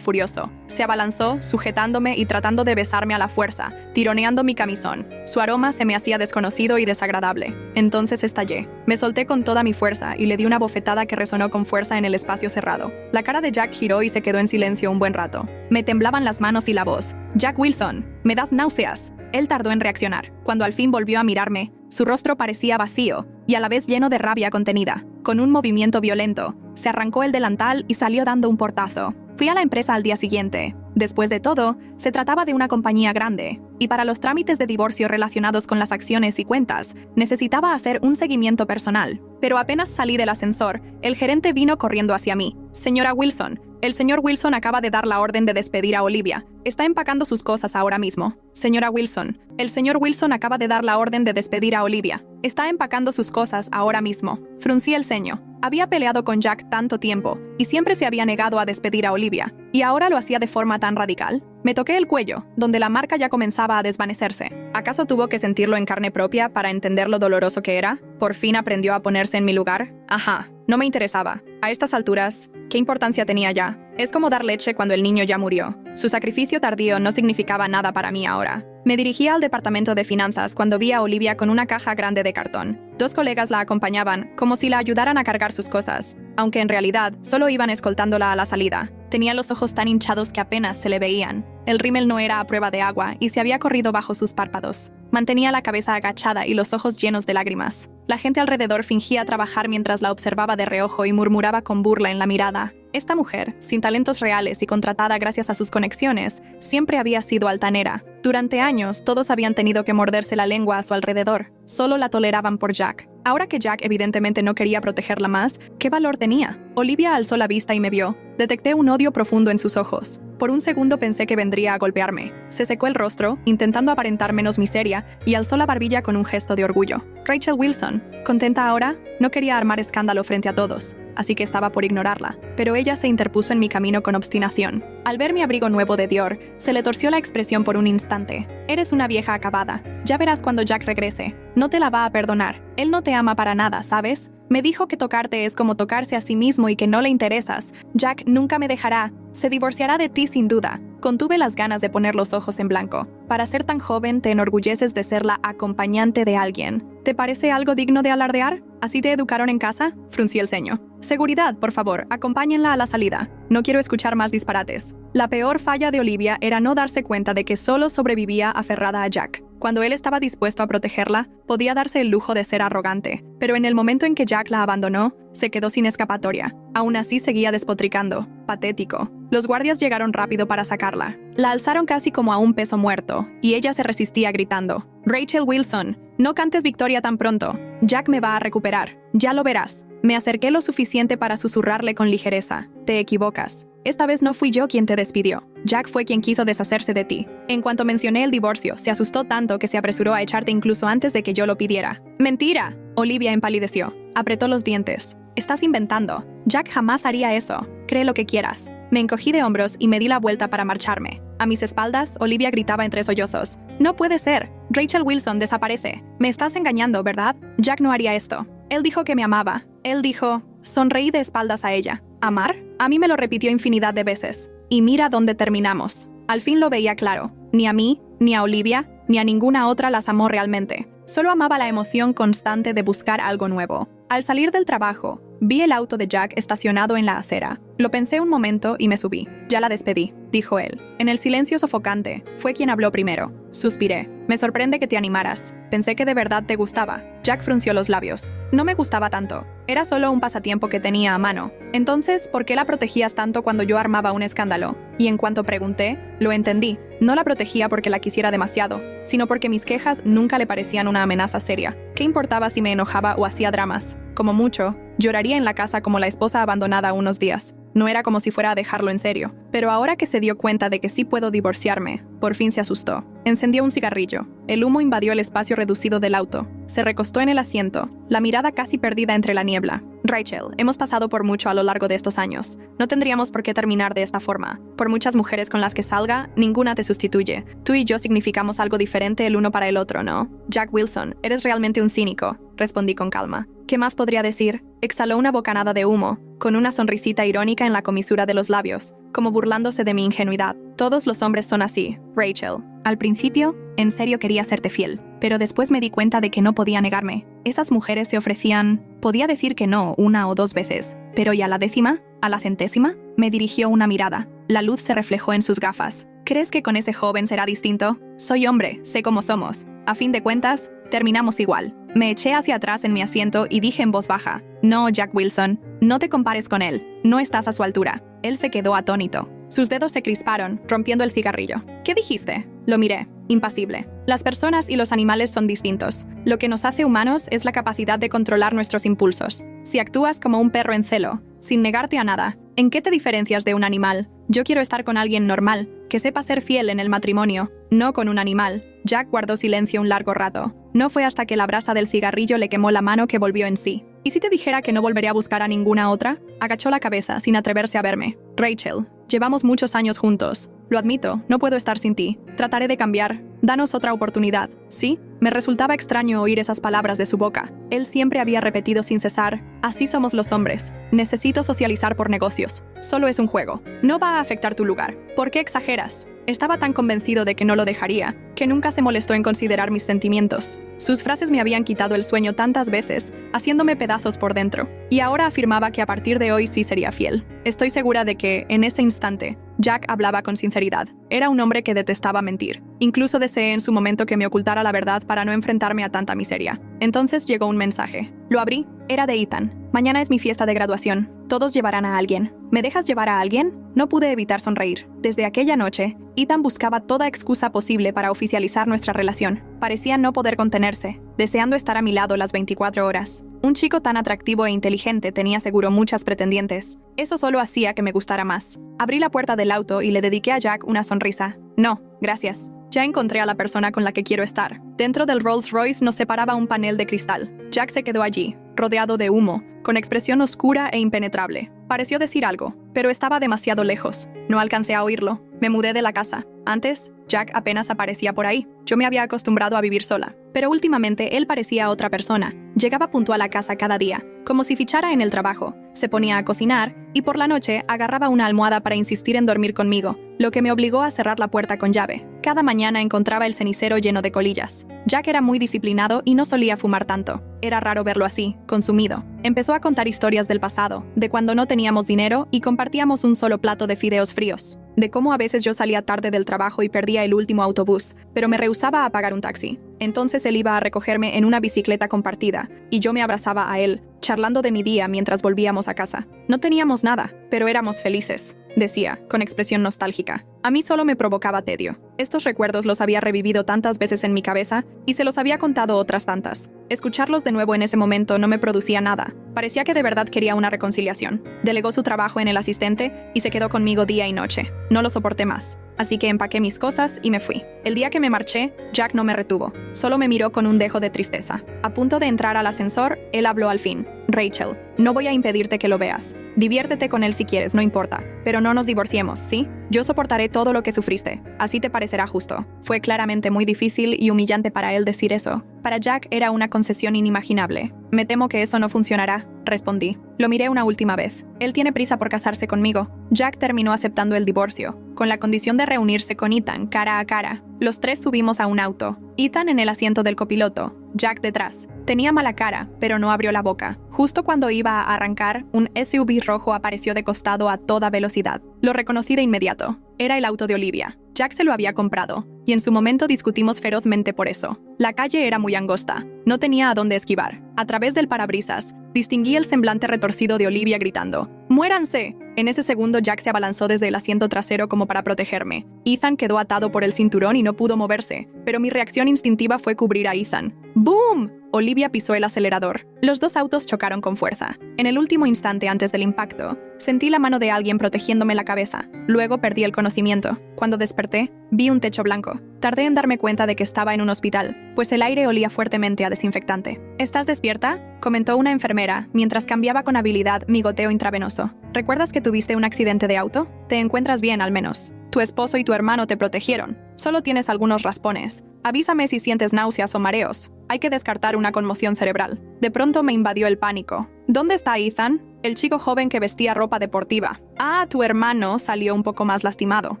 furioso. Se abalanzó, sujetándome y tratando de besarme a la fuerza, tironeando mi camisón. Su aroma se me hacía desconocido y desagradable. Entonces estallé. Me solté con toda mi fuerza y le di una bofetada que resonó con fuerza en el espacio cerrado. La cara de Jack giró y se quedó en silencio un buen rato. Me temblaban las manos y la voz. «Jack Wilson, me das náuseas». Él tardó en reaccionar. Cuando al fin volvió a mirarme, su rostro parecía vacío y a la vez lleno de rabia contenida. Con un movimiento violento, se arrancó el delantal y salió dando un portazo. Fui a la empresa al día siguiente. Después de todo, se trataba de una compañía grande, y para los trámites de divorcio relacionados con las acciones y cuentas, necesitaba hacer un seguimiento personal. Pero apenas salí del ascensor, el gerente vino corriendo hacia mí. «Señora Wilson, el señor Wilson acaba de dar la orden de despedir a Olivia. Está empacando sus cosas ahora mismo». «Señora Wilson, el señor Wilson acaba de dar la orden de despedir a Olivia. Está empacando sus cosas ahora mismo». Fruncí el ceño. Había peleado con Jack tanto tiempo y siempre se había negado a despedir a Olivia, y ahora lo hacía de forma tan radical. Me toqué el cuello, donde la marca ya comenzaba a desvanecerse. ¿Acaso tuvo que sentirlo en carne propia para entender lo doloroso que era? ¿Por fin aprendió a ponerse en mi lugar? Ajá, no me interesaba. A estas alturas, ¿qué importancia tenía ya? Es como dar leche cuando el niño ya murió. Su sacrificio tardío no significaba nada para mí ahora. Me dirigía al departamento de finanzas cuando vi a Olivia con una caja grande de cartón. 2 colegas la acompañaban, como si la ayudaran a cargar sus cosas, aunque en realidad solo iban escoltándola a la salida. Tenía los ojos tan hinchados que apenas se le veían. El rímel no era a prueba de agua y se había corrido bajo sus párpados. Mantenía la cabeza agachada y los ojos llenos de lágrimas. La gente alrededor fingía trabajar mientras la observaba de reojo y murmuraba con burla en la mirada. Esta mujer, sin talentos reales y contratada gracias a sus conexiones, siempre había sido altanera. Durante años, todos habían tenido que morderse la lengua a su alrededor. Solo la toleraban por Jack. Ahora que Jack evidentemente no quería protegerla más, ¿qué valor tenía? Olivia alzó la vista y me vio. Detecté un odio profundo en sus ojos. Por un segundo pensé que vendría a golpearme. Se secó el rostro, intentando aparentar menos miseria, y alzó la barbilla con un gesto de orgullo. Rachel Wilson, ¿contenta ahora? No quería armar escándalo frente a todos, así que estaba por ignorarla. Pero ella se interpuso en mi camino con obstinación. Al ver mi abrigo nuevo de Dior, se le torció la expresión por un instante. Eres una vieja acabada. Ya verás cuando Jack regrese. No te la va a perdonar. Él no te ama para nada, ¿sabes? Me dijo que tocarte es como tocarse a sí mismo y que no le interesas. Jack nunca me dejará. Se divorciará de ti sin duda. Contuve las ganas de poner los ojos en blanco. Para ser tan joven, te enorgulleces de ser la acompañante de alguien. ¿Te parece algo digno de alardear? ¿Así te educaron en casa? Fruncí el ceño. Seguridad, por favor, acompáñenla a la salida. No quiero escuchar más disparates. La peor falla de Olivia era no darse cuenta de que solo sobrevivía aferrada a Jack. Cuando él estaba dispuesto a protegerla, podía darse el lujo de ser arrogante. Pero en el momento en que Jack la abandonó, se quedó sin escapatoria. Aún así seguía despotricando. Patético. Los guardias llegaron rápido para sacarla. La alzaron casi como a un peso muerto, y ella se resistía gritando. «Rachel Wilson, no cantes victoria tan pronto. Jack me va a recuperar. Ya lo verás». Me acerqué lo suficiente para susurrarle con ligereza. «Te equivocas. Esta vez no fui yo quien te despidió. Jack fue quien quiso deshacerse de ti. En cuanto mencioné el divorcio, se asustó tanto que se apresuró a echarte incluso antes de que yo lo pidiera». «¡Mentira!». Olivia empalideció. Apretó los dientes. «Estás inventando. Jack jamás haría eso. Cree lo que quieras». Me encogí de hombros y me di la vuelta para marcharme. A mis espaldas, Olivia gritaba entre sollozos. «No puede ser. Rachel Wilson desaparece. Me estás engañando, ¿verdad? Jack no haría esto. Él dijo que me amaba. Él dijo...». Sonreí de espaldas a ella. ¿Amar? A mí me lo repitió infinidad de veces. Y mira dónde terminamos. Al fin lo veía claro. Ni a mí, ni a Olivia, ni a ninguna otra las amó realmente. Solo amaba la emoción constante de buscar algo nuevo. Al salir del trabajo, vi el auto de Jack estacionado en la acera. Lo pensé un momento y me subí. «Ya la despedí», dijo él. En el silencio sofocante, fue quien habló primero. Suspiré. «Me sorprende que te animaras. Pensé que de verdad te gustaba». Jack frunció los labios. «No me gustaba tanto. Era solo un pasatiempo que tenía a mano. Entonces, ¿por qué la protegías tanto cuando yo armaba un escándalo?». Y en cuanto pregunté, lo entendí. No la protegía porque la quisiera demasiado, sino porque mis quejas nunca le parecían una amenaza seria. ¿Qué importaba si me enojaba o hacía dramas? Como mucho, lloraría en la casa como la esposa abandonada unos días. No era como si fuera a dejarlo en serio. Pero ahora que se dio cuenta de que sí puedo divorciarme, por fin se asustó. Encendió un cigarrillo. El humo invadió el espacio reducido del auto. Se recostó en el asiento, la mirada casi perdida entre la niebla. Rachel, hemos pasado por mucho a lo largo de estos años. No tendríamos por qué terminar de esta forma. Por muchas mujeres con las que salga, ninguna te sustituye. Tú y yo significamos algo diferente el uno para el otro, ¿no? Jack Wilson, eres realmente un cínico, respondí con calma. ¿Qué más podría decir? Exhaló una bocanada de humo, con una sonrisita irónica en la comisura de los labios, como burlándose de mi ingenuidad. Todos los hombres son así, Rachel. Al principio, en serio quería serte fiel, pero después me di cuenta de que no podía negarme. Esas mujeres se ofrecían... Podía decir que no 1 o 2 veces, pero ¿y a la 10ª? ¿A la 100ª? Me dirigió una mirada. La luz se reflejó en sus gafas. ¿Crees que con ese joven será distinto? Soy hombre, sé cómo somos. A fin de cuentas, terminamos igual. Me eché hacia atrás en mi asiento y dije en voz baja, no, Jack Wilson, no te compares con él, no estás a su altura. Él se quedó atónito. Sus dedos se crisparon, rompiendo el cigarrillo. ¿Qué dijiste? Lo miré, impasible. Las personas y los animales son distintos. Lo que nos hace humanos es la capacidad de controlar nuestros impulsos. Si actúas como un perro en celo, sin negarte a nada, ¿en qué te diferencias de un animal? Yo quiero estar con alguien normal, que sepa ser fiel en el matrimonio, no con un animal. Jack guardó silencio un largo rato. No fue hasta que la brasa del cigarrillo le quemó la mano que volvió en sí. ¿Y si te dijera que no volveré a buscar a ninguna otra? Agachó la cabeza sin atreverse a verme. Rachel, llevamos muchos años juntos. Lo admito, no puedo estar sin ti. Trataré de cambiar. Danos otra oportunidad. ¿Sí? Me resultaba extraño oír esas palabras de su boca. Él siempre había repetido sin cesar, así somos los hombres. Necesito socializar por negocios. Solo es un juego. No va a afectar tu lugar. ¿Por qué exageras? Estaba tan convencido de que no lo dejaría, que nunca se molestó en considerar mis sentimientos. Sus frases me habían quitado el sueño tantas veces, haciéndome pedazos por dentro. Y ahora afirmaba que a partir de hoy sí sería fiel. Estoy segura de que, en ese instante, Jack hablaba con sinceridad. Era un hombre que detestaba mentir. Incluso deseé en su momento que me ocultara la verdad para no enfrentarme a tanta miseria. Entonces llegó un mensaje. Lo abrí. Era de Ethan. Mañana es mi fiesta de graduación. Todos llevarán a alguien. ¿Me dejas llevar a alguien? No pude evitar sonreír. Desde aquella noche, Ethan buscaba toda excusa posible para oficializar nuestra relación. Parecía no poder contenerse, deseando estar a mi lado las 24 horas. Un chico tan atractivo e inteligente tenía seguro muchas pretendientes. Eso solo hacía que me gustara más. Abrí la puerta del auto y le dediqué a Jack una sonrisa. No, gracias. Ya encontré a la persona con la que quiero estar. Dentro del Rolls Royce nos separaba un panel de cristal. Jack se quedó allí, rodeado de humo, con expresión oscura e impenetrable. Pareció decir algo, pero estaba demasiado lejos. No alcancé a oírlo. Me mudé de la casa. Antes, Jack apenas aparecía por ahí. Yo me había acostumbrado a vivir sola. Pero últimamente él parecía otra persona. Llegaba puntual a casa cada día, como si fichara en el trabajo. Se ponía a cocinar y por la noche agarraba una almohada para insistir en dormir conmigo, lo que me obligó a cerrar la puerta con llave. Cada mañana encontraba el cenicero lleno de colillas. Jack era muy disciplinado y no solía fumar tanto. Era raro verlo así, consumido. Empezó a contar historias del pasado, de cuando no teníamos dinero y compartíamos un solo plato de fideos fríos, de cómo a veces yo salía tarde del trabajo y perdía el último autobús, pero me rehusaba a pagar un taxi. Entonces él iba a recogerme en una bicicleta compartida, y yo me abrazaba a él, charlando de mi día mientras volvíamos a casa. No teníamos nada, pero éramos felices, decía, con expresión nostálgica. A mí solo me provocaba tedio. Estos recuerdos los había revivido tantas veces en mi cabeza y se los había contado otras tantas. Escucharlos de nuevo en ese momento no me producía nada. Parecía que de verdad quería una reconciliación. Delegó su trabajo en el asistente y se quedó conmigo día y noche. No lo soporté más. Así que empaqué mis cosas y me fui. El día que me marché, Jack no me retuvo. Solo me miró con un dejo de tristeza. A punto de entrar al ascensor, él habló al fin. Rachel, no voy a impedirte que lo veas. Diviértete con él si quieres, no importa. Pero no nos divorciemos, ¿sí? Yo soportaré todo lo que sufriste. Así te parecerá justo. Fue claramente muy difícil y humillante para él decir eso. Para Jack era una concesión inimaginable. Me temo que eso no funcionará, respondí. Lo miré una última vez. Él tiene prisa por casarse conmigo. Jack terminó aceptando el divorcio, con la condición de reunirse con Ethan cara a cara. Los tres subimos a un auto. Ethan en el asiento del copiloto, Jack detrás. Tenía mala cara, pero no abrió la boca. Justo cuando iba a arrancar, un SUV rojo apareció de costado a toda velocidad. Lo reconocí de inmediato. Era el auto de Olivia. Jack se lo había comprado, y en su momento discutimos ferozmente por eso. La calle era muy angosta. No tenía a dónde esquivar. A través del parabrisas, distinguí el semblante retorcido de Olivia gritando, ¡muéranse! En ese segundo Jack se abalanzó desde el asiento trasero como para protegerme. Ethan quedó atado por el cinturón y no pudo moverse, pero mi reacción instintiva fue cubrir a Ethan. ¡Boom! Olivia pisó el acelerador. Los dos autos chocaron con fuerza. En el último instante antes del impacto, sentí la mano de alguien protegiéndome la cabeza. Luego perdí el conocimiento. Cuando desperté, vi un techo blanco. Tardé en darme cuenta de que estaba en un hospital, pues el aire olía fuertemente a desinfectante. ¿Estás despierta?, comentó una enfermera mientras cambiaba con habilidad mi goteo intravenoso. ¿Recuerdas que tuviste un accidente de auto? Te encuentras bien, al menos. Tu esposo y tu hermano te protegieron. Solo tienes algunos raspones. Avísame si sientes náuseas o mareos. Hay que descartar una conmoción cerebral. De pronto me invadió el pánico. ¿Dónde está Ethan? El chico joven que vestía ropa deportiva. Ah, tu hermano salió un poco más lastimado,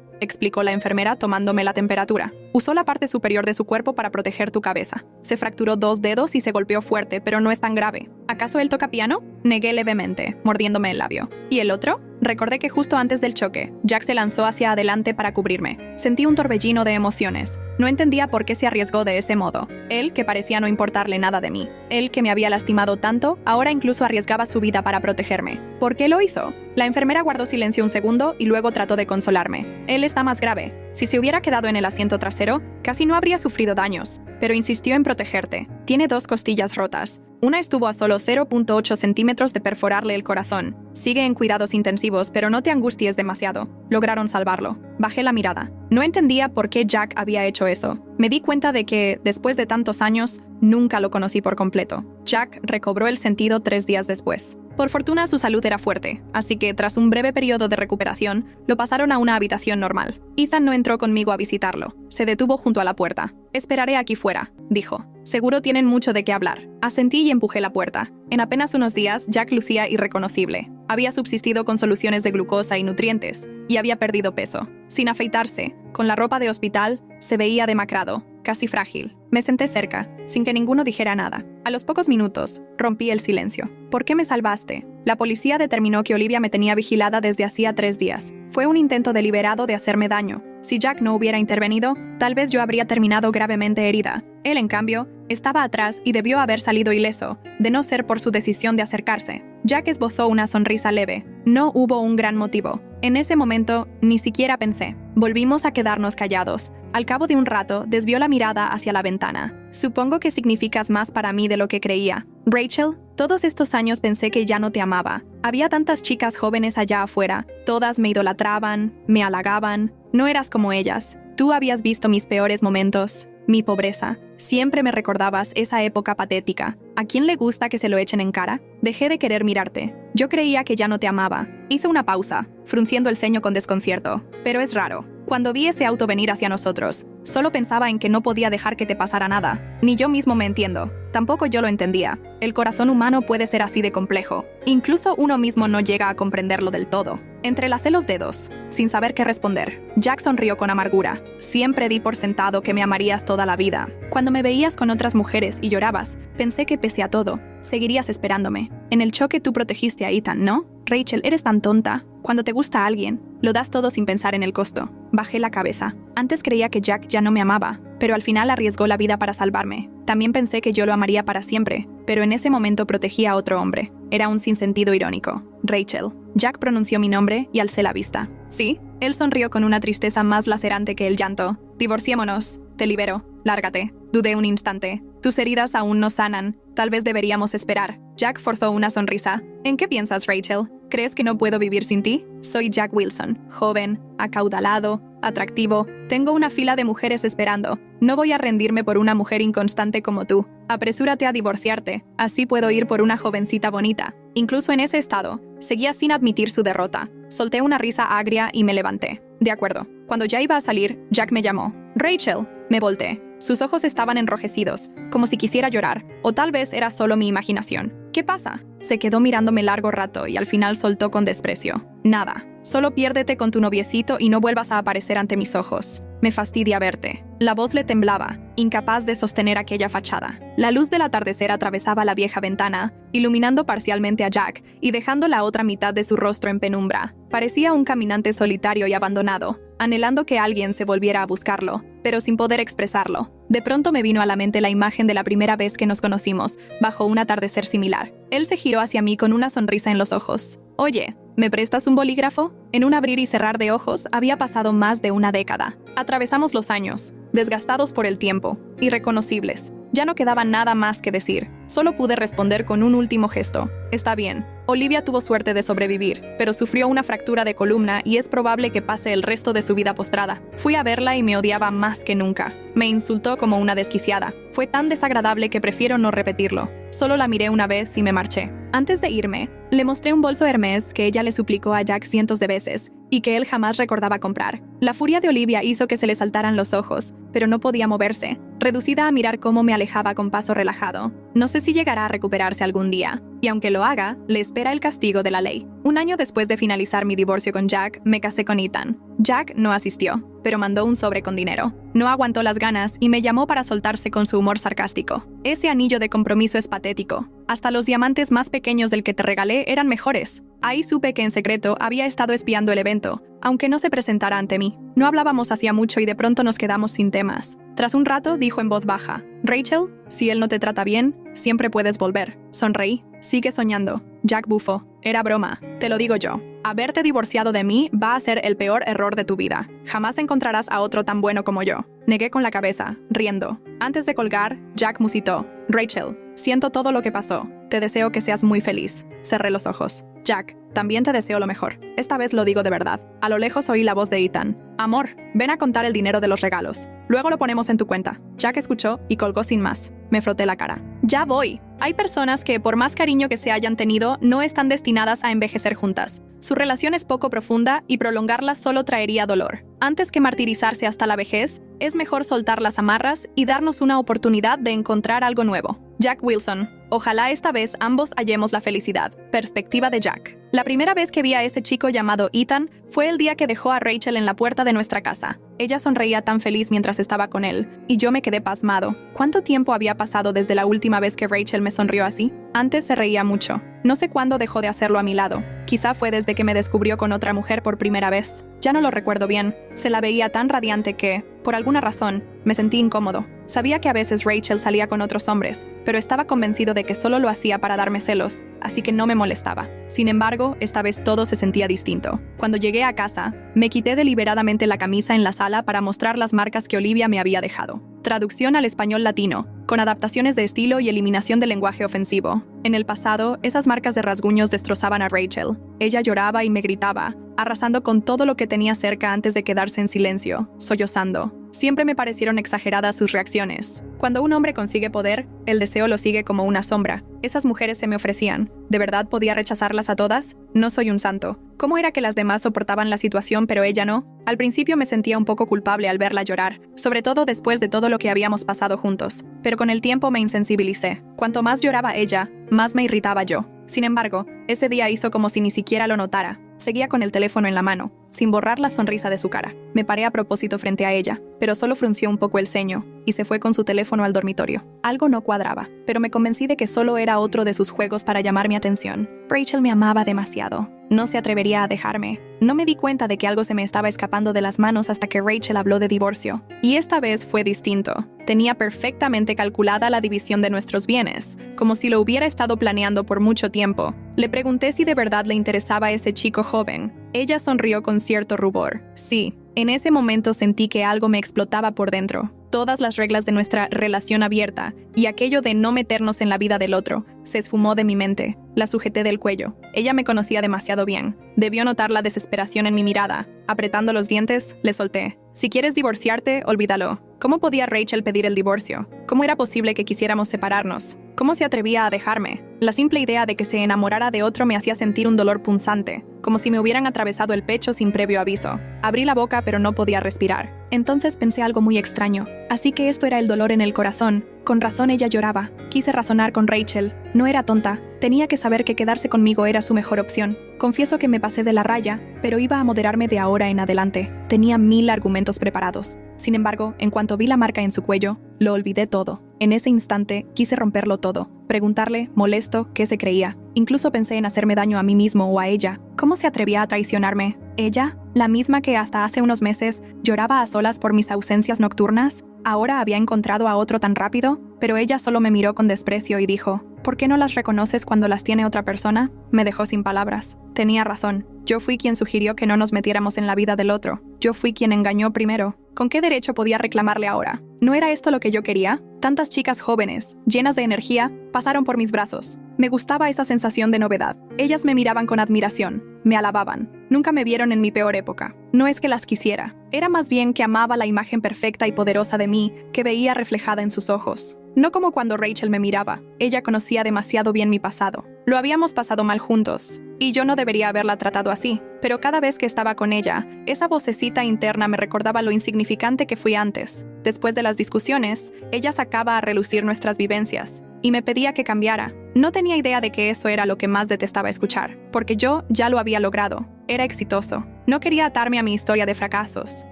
explicó la enfermera tomándome la temperatura. Usó la parte superior de su cuerpo para proteger tu cabeza. Se fracturó 2 dedos y se golpeó fuerte, pero no es tan grave. ¿Acaso él toca piano? Negué levemente, mordiéndome el labio. ¿Y el otro? Recordé que justo antes del choque, Jack se lanzó hacia adelante para cubrirme. Sentí un torbellino de emociones. No entendía por qué se arriesgó de ese modo. Él, que parecía no importarle nada de mí. Él, que me había lastimado tanto, ahora incluso arriesgaba su vida para protegerme. ¿Por qué lo hizo? La enfermera guardó silencio un segundo y luego trató de consolarme. Él está más grave. Si se hubiera quedado en el asiento trasero, casi no habría sufrido daños, pero insistió en protegerte. Tiene 2 costillas rotas. Una estuvo a solo 0.8 centímetros de perforarle el corazón. Sigue en cuidados intensivos, pero no te angusties demasiado. Lograron salvarlo. Bajé la mirada. No entendía por qué Jack había hecho eso. Me di cuenta de que, después de tantos años, nunca lo conocí por completo. Jack recobró el sentido 3 días después. Por fortuna, su salud era fuerte, así que tras un breve periodo de recuperación, lo pasaron a una habitación normal. Ethan no entró conmigo a visitarlo. Se detuvo junto a la puerta. Esperaré aquí fuera, dijo. Seguro tienen mucho de qué hablar. Asentí y empujé la puerta. En apenas unos días, Jack lucía irreconocible. Había subsistido con soluciones de glucosa y nutrientes, y había perdido peso. Sin afeitarse, con la ropa de hospital, se veía demacrado, casi frágil. Me senté cerca, sin que ninguno dijera nada. A los pocos minutos, rompí el silencio. ¿Por qué me salvaste? La policía determinó que Olivia me tenía vigilada desde hacía 3 días. Fue un intento deliberado de hacerme daño. Si Jack no hubiera intervenido, tal vez yo habría terminado gravemente herida. Él, en cambio, estaba atrás y debió haber salido ileso, de no ser por su decisión de acercarse. Jack esbozó una sonrisa leve. No hubo un gran motivo. En ese momento, ni siquiera pensé. Volvimos a quedarnos callados. Al cabo de un rato, desvió la mirada hacia la ventana. Supongo que significas más para mí de lo que creía. Rachel, todos estos años pensé que ya no te amaba. Había tantas chicas jóvenes allá afuera. Todas me idolatraban, me halagaban. No eras como ellas. Tú habías visto mis peores momentos, mi pobreza. Siempre me recordabas esa época patética. ¿A quién le gusta que se lo echen en cara? Dejé de querer mirarte. Yo creía que ya no te amaba. Hizo una pausa, frunciendo el ceño con desconcierto. Pero es raro. Cuando vi ese auto venir hacia nosotros, solo pensaba en que no podía dejar que te pasara nada. Ni yo mismo me entiendo. Tampoco yo lo entendía. El corazón humano puede ser así de complejo. Incluso uno mismo no llega a comprenderlo del todo. Entrelacé los dedos, sin saber qué responder. Jack sonrió con amargura. Siempre di por sentado que me amarías toda la vida. Cuando me veías con otras mujeres y llorabas, pensé que pese a todo, seguirías esperándome. En el choque tú protegiste a Ethan, ¿no? Rachel, eres tan tonta. Cuando te gusta a alguien, lo das todo sin pensar en el costo. Bajé la cabeza. Antes creía que Jack ya no me amaba, pero al final arriesgó la vida para salvarme. También pensé que yo lo amaría para siempre, pero en ese momento protegí a otro hombre. Era un sinsentido irónico. Rachel. Jack pronunció mi nombre y alcé la vista. ¿Sí? Él sonrió con una tristeza más lacerante que el llanto. Divorciémonos. Te libero. Lárgate. Dudé un instante. Tus heridas aún no sanan. Tal vez deberíamos esperar. Jack forzó una sonrisa. ¿En qué piensas, Rachel? ¿Crees que no puedo vivir sin ti? Soy Jack Wilson, joven, acaudalado, atractivo. Tengo una fila de mujeres esperando. No voy a rendirme por una mujer inconstante como tú. Apresúrate a divorciarte. Así puedo ir por una jovencita bonita. Incluso en ese estado, seguía sin admitir su derrota. Solté una risa agria y me levanté. De acuerdo. Cuando ya iba a salir, Jack me llamó. Rachel. Me volteé. Sus ojos estaban enrojecidos, como si quisiera llorar, o tal vez era solo mi imaginación. ¿Qué pasa? Se quedó mirándome largo rato y al final soltó con desprecio. Nada. Solo piérdete con tu noviecito y no vuelvas a aparecer ante mis ojos. Me fastidia verte. La voz le temblaba, incapaz de sostener aquella fachada. La luz del atardecer atravesaba la vieja ventana, iluminando parcialmente a Jack y dejando la otra mitad de su rostro en penumbra. Parecía un caminante solitario y abandonado, anhelando que alguien se volviera a buscarlo, pero sin poder expresarlo. De pronto me vino a la mente la imagen de la primera vez que nos conocimos, bajo un atardecer similar. Él se giró hacia mí con una sonrisa en los ojos. Oye, ¿me prestas un bolígrafo? En un abrir y cerrar de ojos había pasado más de una década. Atravesamos los años, desgastados por el tiempo, irreconocibles. Ya no quedaba nada más que decir. Solo pude responder con un último gesto. Está bien. Olivia tuvo suerte de sobrevivir, pero sufrió una fractura de columna y es probable que pase el resto de su vida postrada. Fui a verla y me odiaba más que nunca. Me insultó como una desquiciada. Fue tan desagradable que prefiero no repetirlo. Solo la miré una vez y me marché. Antes de irme, le mostré un bolso Hermès que ella le suplicó a Jack cientos de veces y que él jamás recordaba comprar. La furia de Olivia hizo que se le saltaran los ojos, pero no podía moverse, reducida a mirar cómo me alejaba con paso relajado. No sé si llegará a recuperarse algún día, y aunque lo haga, le espera el castigo de la ley. Un año después de finalizar mi divorcio con Jack, me casé con Ethan. Jack no asistió, pero mandó un sobre con dinero. No aguantó las ganas y me llamó para soltarse con su humor sarcástico. Ese anillo de compromiso es patético. Hasta los diamantes más pequeños del que te regalé eran mejores. Ahí supe que en secreto había estado espiando el evento, aunque no se presentara ante mí. No hablábamos hacía mucho y de pronto nos quedamos sin temas. Tras un rato dijo en voz baja: «Rachel, si él no te trata bien, siempre puedes volver». Sonreí. «Sigue soñando». Jack bufó. «Era broma. Te lo digo yo. Haberte divorciado de mí va a ser el peor error de tu vida. Jamás encontrarás a otro tan bueno como yo». Negué con la cabeza, riendo. Antes de colgar, Jack musitó: «Rachel, siento todo lo que pasó. Te deseo que seas muy feliz». Cerré los ojos. «Jack, también te deseo lo mejor. Esta vez lo digo de verdad». A lo lejos oí la voz de Ethan. «Amor, ven a contar el dinero de los regalos. Luego lo ponemos en tu cuenta». Jack escuchó y colgó sin más. Me froté la cara. «Ya voy». Hay personas que, por más cariño que se hayan tenido, no están destinadas a envejecer juntas. Su relación es poco profunda y prolongarla solo traería dolor. Antes que martirizarse hasta la vejez, es mejor soltar las amarras y darnos una oportunidad de encontrar algo nuevo. Jack Wilson. Ojalá esta vez ambos hallemos la felicidad. Perspectiva de Jack. La primera vez que vi a ese chico llamado Ethan fue el día que dejó a Rachel en la puerta de nuestra casa. Ella sonreía tan feliz mientras estaba con él, y yo me quedé pasmado. ¿Cuánto tiempo había pasado desde la última vez que Rachel me sonrió así? Antes se reía mucho. No sé cuándo dejó de hacerlo a mi lado. Quizá fue desde que me descubrió con otra mujer por primera vez. Ya no lo recuerdo bien. Se la veía tan radiante que, por alguna razón, me sentí incómodo. Sabía que a veces Rachel salía con otros hombres, pero estaba convencido de que solo lo hacía para darme celos, así que no me molestaba. Sin embargo, esta vez todo se sentía distinto. Cuando llegué a casa, me quité deliberadamente la camisa en la sala para mostrar las marcas que Olivia me había dejado. Traducción al español latino, con adaptaciones de estilo y eliminación del lenguaje ofensivo. En el pasado, esas marcas de rasguños destrozaban a Rachel. Ella lloraba y me gritaba, arrasando con todo lo que tenía cerca antes de quedarse en silencio, sollozando. Siempre me parecieron exageradas sus reacciones. Cuando un hombre consigue poder, el deseo lo sigue como una sombra. Esas mujeres se me ofrecían. ¿De verdad podía rechazarlas a todas? No soy un santo. ¿Cómo era que las demás soportaban la situación pero ella no? Al principio me sentía un poco culpable al verla llorar, sobre todo después de todo lo que habíamos pasado juntos. Pero con el tiempo me insensibilicé. Cuanto más lloraba ella, más me irritaba yo. Sin embargo, ese día hizo como si ni siquiera lo notara. Seguía con el teléfono en la mano, sin borrar la sonrisa de su cara. Me paré a propósito frente a ella, pero solo frunció un poco el ceño y se fue con su teléfono al dormitorio. Algo no cuadraba, pero me convencí de que solo era otro de sus juegos para llamar mi atención. Rachel me amaba demasiado. No se atrevería a dejarme. No me di cuenta de que algo se me estaba escapando de las manos hasta que Rachel habló de divorcio. Y esta vez fue distinto. Tenía perfectamente calculada la división de nuestros bienes, como si lo hubiera estado planeando por mucho tiempo. Le pregunté si de verdad le interesaba ese chico joven. Ella sonrió con cierto rubor. Sí, en ese momento sentí que algo me explotaba por dentro. Todas las reglas de nuestra relación abierta y aquello de no meternos en la vida del otro se esfumó de mi mente. La sujeté del cuello. Ella me conocía demasiado bien. Debió notar la desesperación en mi mirada. Apretando los dientes, le solté. Si quieres divorciarte, olvídalo. ¿Cómo podía Rachel pedir el divorcio? ¿Cómo era posible que quisiéramos separarnos? ¿Cómo se atrevía a dejarme? La simple idea de que se enamorara de otro me hacía sentir un dolor punzante, como si me hubieran atravesado el pecho sin previo aviso. Abrí la boca pero no podía respirar. Entonces pensé algo muy extraño. Así que esto era el dolor en el corazón. Con razón ella lloraba. Quise razonar con Rachel. No era tonta. Tenía que saber que quedarse conmigo era su mejor opción. Confieso que me pasé de la raya, pero iba a moderarme de ahora en adelante. Tenía 1000 argumentos preparados. Sin embargo, en cuanto vi la marca en su cuello, lo olvidé todo. En ese instante, quise romperlo todo. Preguntarle, molesto, qué se creía. Incluso pensé en hacerme daño a mí mismo o a ella. ¿Cómo se atrevía a traicionarme? ¿Ella? ¿La misma que hasta hace unos meses lloraba a solas por mis ausencias nocturnas? ¿Ahora había encontrado a otro tan rápido? Pero ella solo me miró con desprecio y dijo, ¿Por qué no las reconoces cuando las tiene otra persona? Me dejó sin palabras. Tenía razón. Yo fui quien sugirió que no nos metiéramos en la vida del otro. Yo fui quien engañó primero. ¿Con qué derecho podía reclamarle ahora? ¿No era esto lo que yo quería? Tantas chicas jóvenes, llenas de energía, pasaron por mis brazos. Me gustaba esa sensación de novedad. Ellas me miraban con admiración, me alababan. Nunca me vieron en mi peor época. No es que las quisiera. Era más bien que amaba la imagen perfecta y poderosa de mí que veía reflejada en sus ojos. No como cuando Rachel me miraba. Ella conocía demasiado bien mi pasado. Lo habíamos pasado mal juntos, y yo no debería haberla tratado así. Pero cada vez que estaba con ella, esa vocecita interna me recordaba lo insignificante que fui antes. Después de las discusiones, ella sacaba a relucir nuestras vivencias, y me pedía que cambiara. No tenía idea de que eso era lo que más detestaba escuchar, porque yo ya lo había logrado. Era exitoso. No quería atarme a mi historia de fracasos.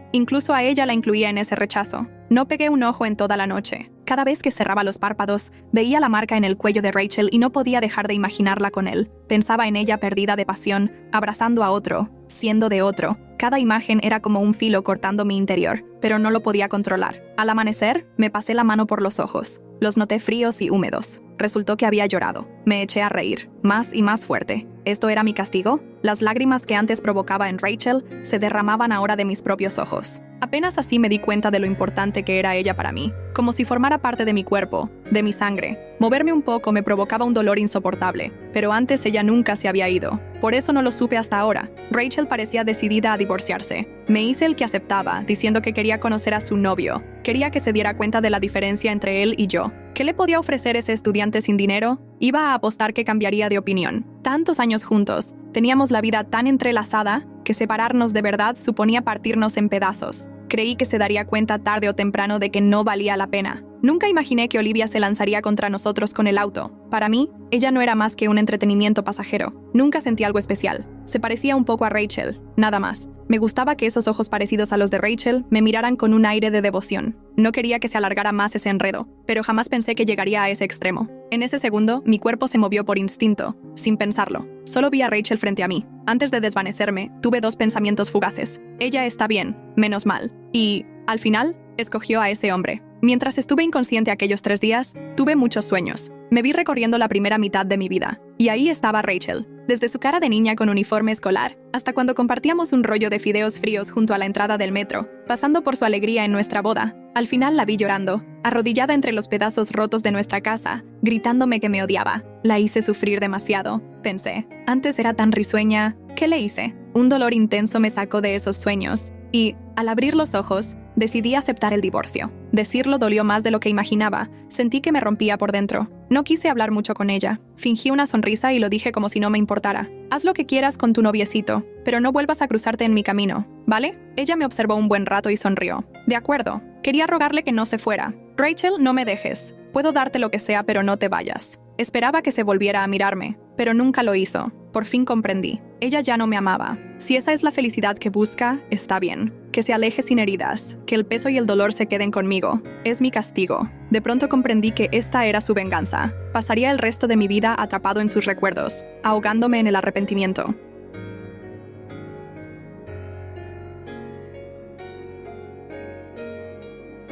Incluso a ella la incluía en ese rechazo. No pegué un ojo en toda la noche. Cada vez que cerraba los párpados, veía la marca en el cuello de Rachel y no podía dejar de imaginarla con él. Pensaba en ella perdida de pasión, abrazando a otro, siendo de otro. Cada imagen era como un filo cortando mi interior, pero no lo podía controlar. Al amanecer, me pasé la mano por los ojos. Los noté fríos y húmedos. Resultó que había llorado. Me eché a reír, más y más fuerte. ¿Esto era mi castigo? Las lágrimas que antes provocaba en Rachel se derramaban ahora de mis propios ojos. Apenas así me di cuenta de lo importante que era ella para mí, como si formara parte de mi cuerpo, de mi sangre. Moverme un poco me provocaba un dolor insoportable, pero antes ella nunca se había ido. Por eso no lo supe hasta ahora. Rachel parecía decidida a divorciarse. Me hice el que aceptaba, diciendo que quería conocer a su novio. Quería que se diera cuenta de la diferencia entre él y yo. ¿Qué le podía ofrecer ese estudiante sin dinero? Iba a apostar que cambiaría de opinión. Tantos años juntos, teníamos la vida tan entrelazada que separarnos de verdad suponía partirnos en pedazos. Creí que se daría cuenta tarde o temprano de que no valía la pena. Nunca imaginé que Olivia se lanzaría contra nosotros con el auto. Para mí, ella no era más que un entretenimiento pasajero. Nunca sentí algo especial. Se parecía un poco a Rachel, nada más. Me gustaba que esos ojos parecidos a los de Rachel me miraran con un aire de devoción. No quería que se alargara más ese enredo, pero jamás pensé que llegaría a ese extremo. En ese segundo, mi cuerpo se movió por instinto, sin pensarlo. Solo vi a Rachel frente a mí. Antes de desvanecerme, tuve dos pensamientos fugaces. Ella está bien, menos mal. Y, al final, escogió a ese hombre. Mientras estuve inconsciente aquellos 3 días, tuve muchos sueños. Me vi recorriendo la primera mitad de mi vida. Y ahí estaba Rachel. Desde su cara de niña con uniforme escolar, hasta cuando compartíamos un rollo de fideos fríos junto a la entrada del metro, pasando por su alegría en nuestra boda. Al final la vi llorando, arrodillada entre los pedazos rotos de nuestra casa, gritándome que me odiaba. La hice sufrir demasiado, pensé. Antes era tan risueña. ¿Qué le hice? Un dolor intenso me sacó de esos sueños. Y, al abrir los ojos, decidí aceptar el divorcio. Decirlo dolió más de lo que imaginaba. Sentí que me rompía por dentro. No quise hablar mucho con ella. Fingí una sonrisa y lo dije como si no me importara. Haz lo que quieras con tu noviecito, pero no vuelvas a cruzarte en mi camino, ¿vale? Ella me observó un buen rato y sonrió. De acuerdo. Quería rogarle que no se fuera. Rachel, no me dejes. Puedo darte lo que sea, pero no te vayas. Esperaba que se volviera a mirarme, pero nunca lo hizo. Por fin comprendí. Ella ya no me amaba. Si esa es la felicidad que busca, está bien. Que se aleje sin heridas, que el peso y el dolor se queden conmigo. Es mi castigo. De pronto comprendí que esta era su venganza. Pasaría el resto de mi vida atrapado en sus recuerdos, ahogándome en el arrepentimiento.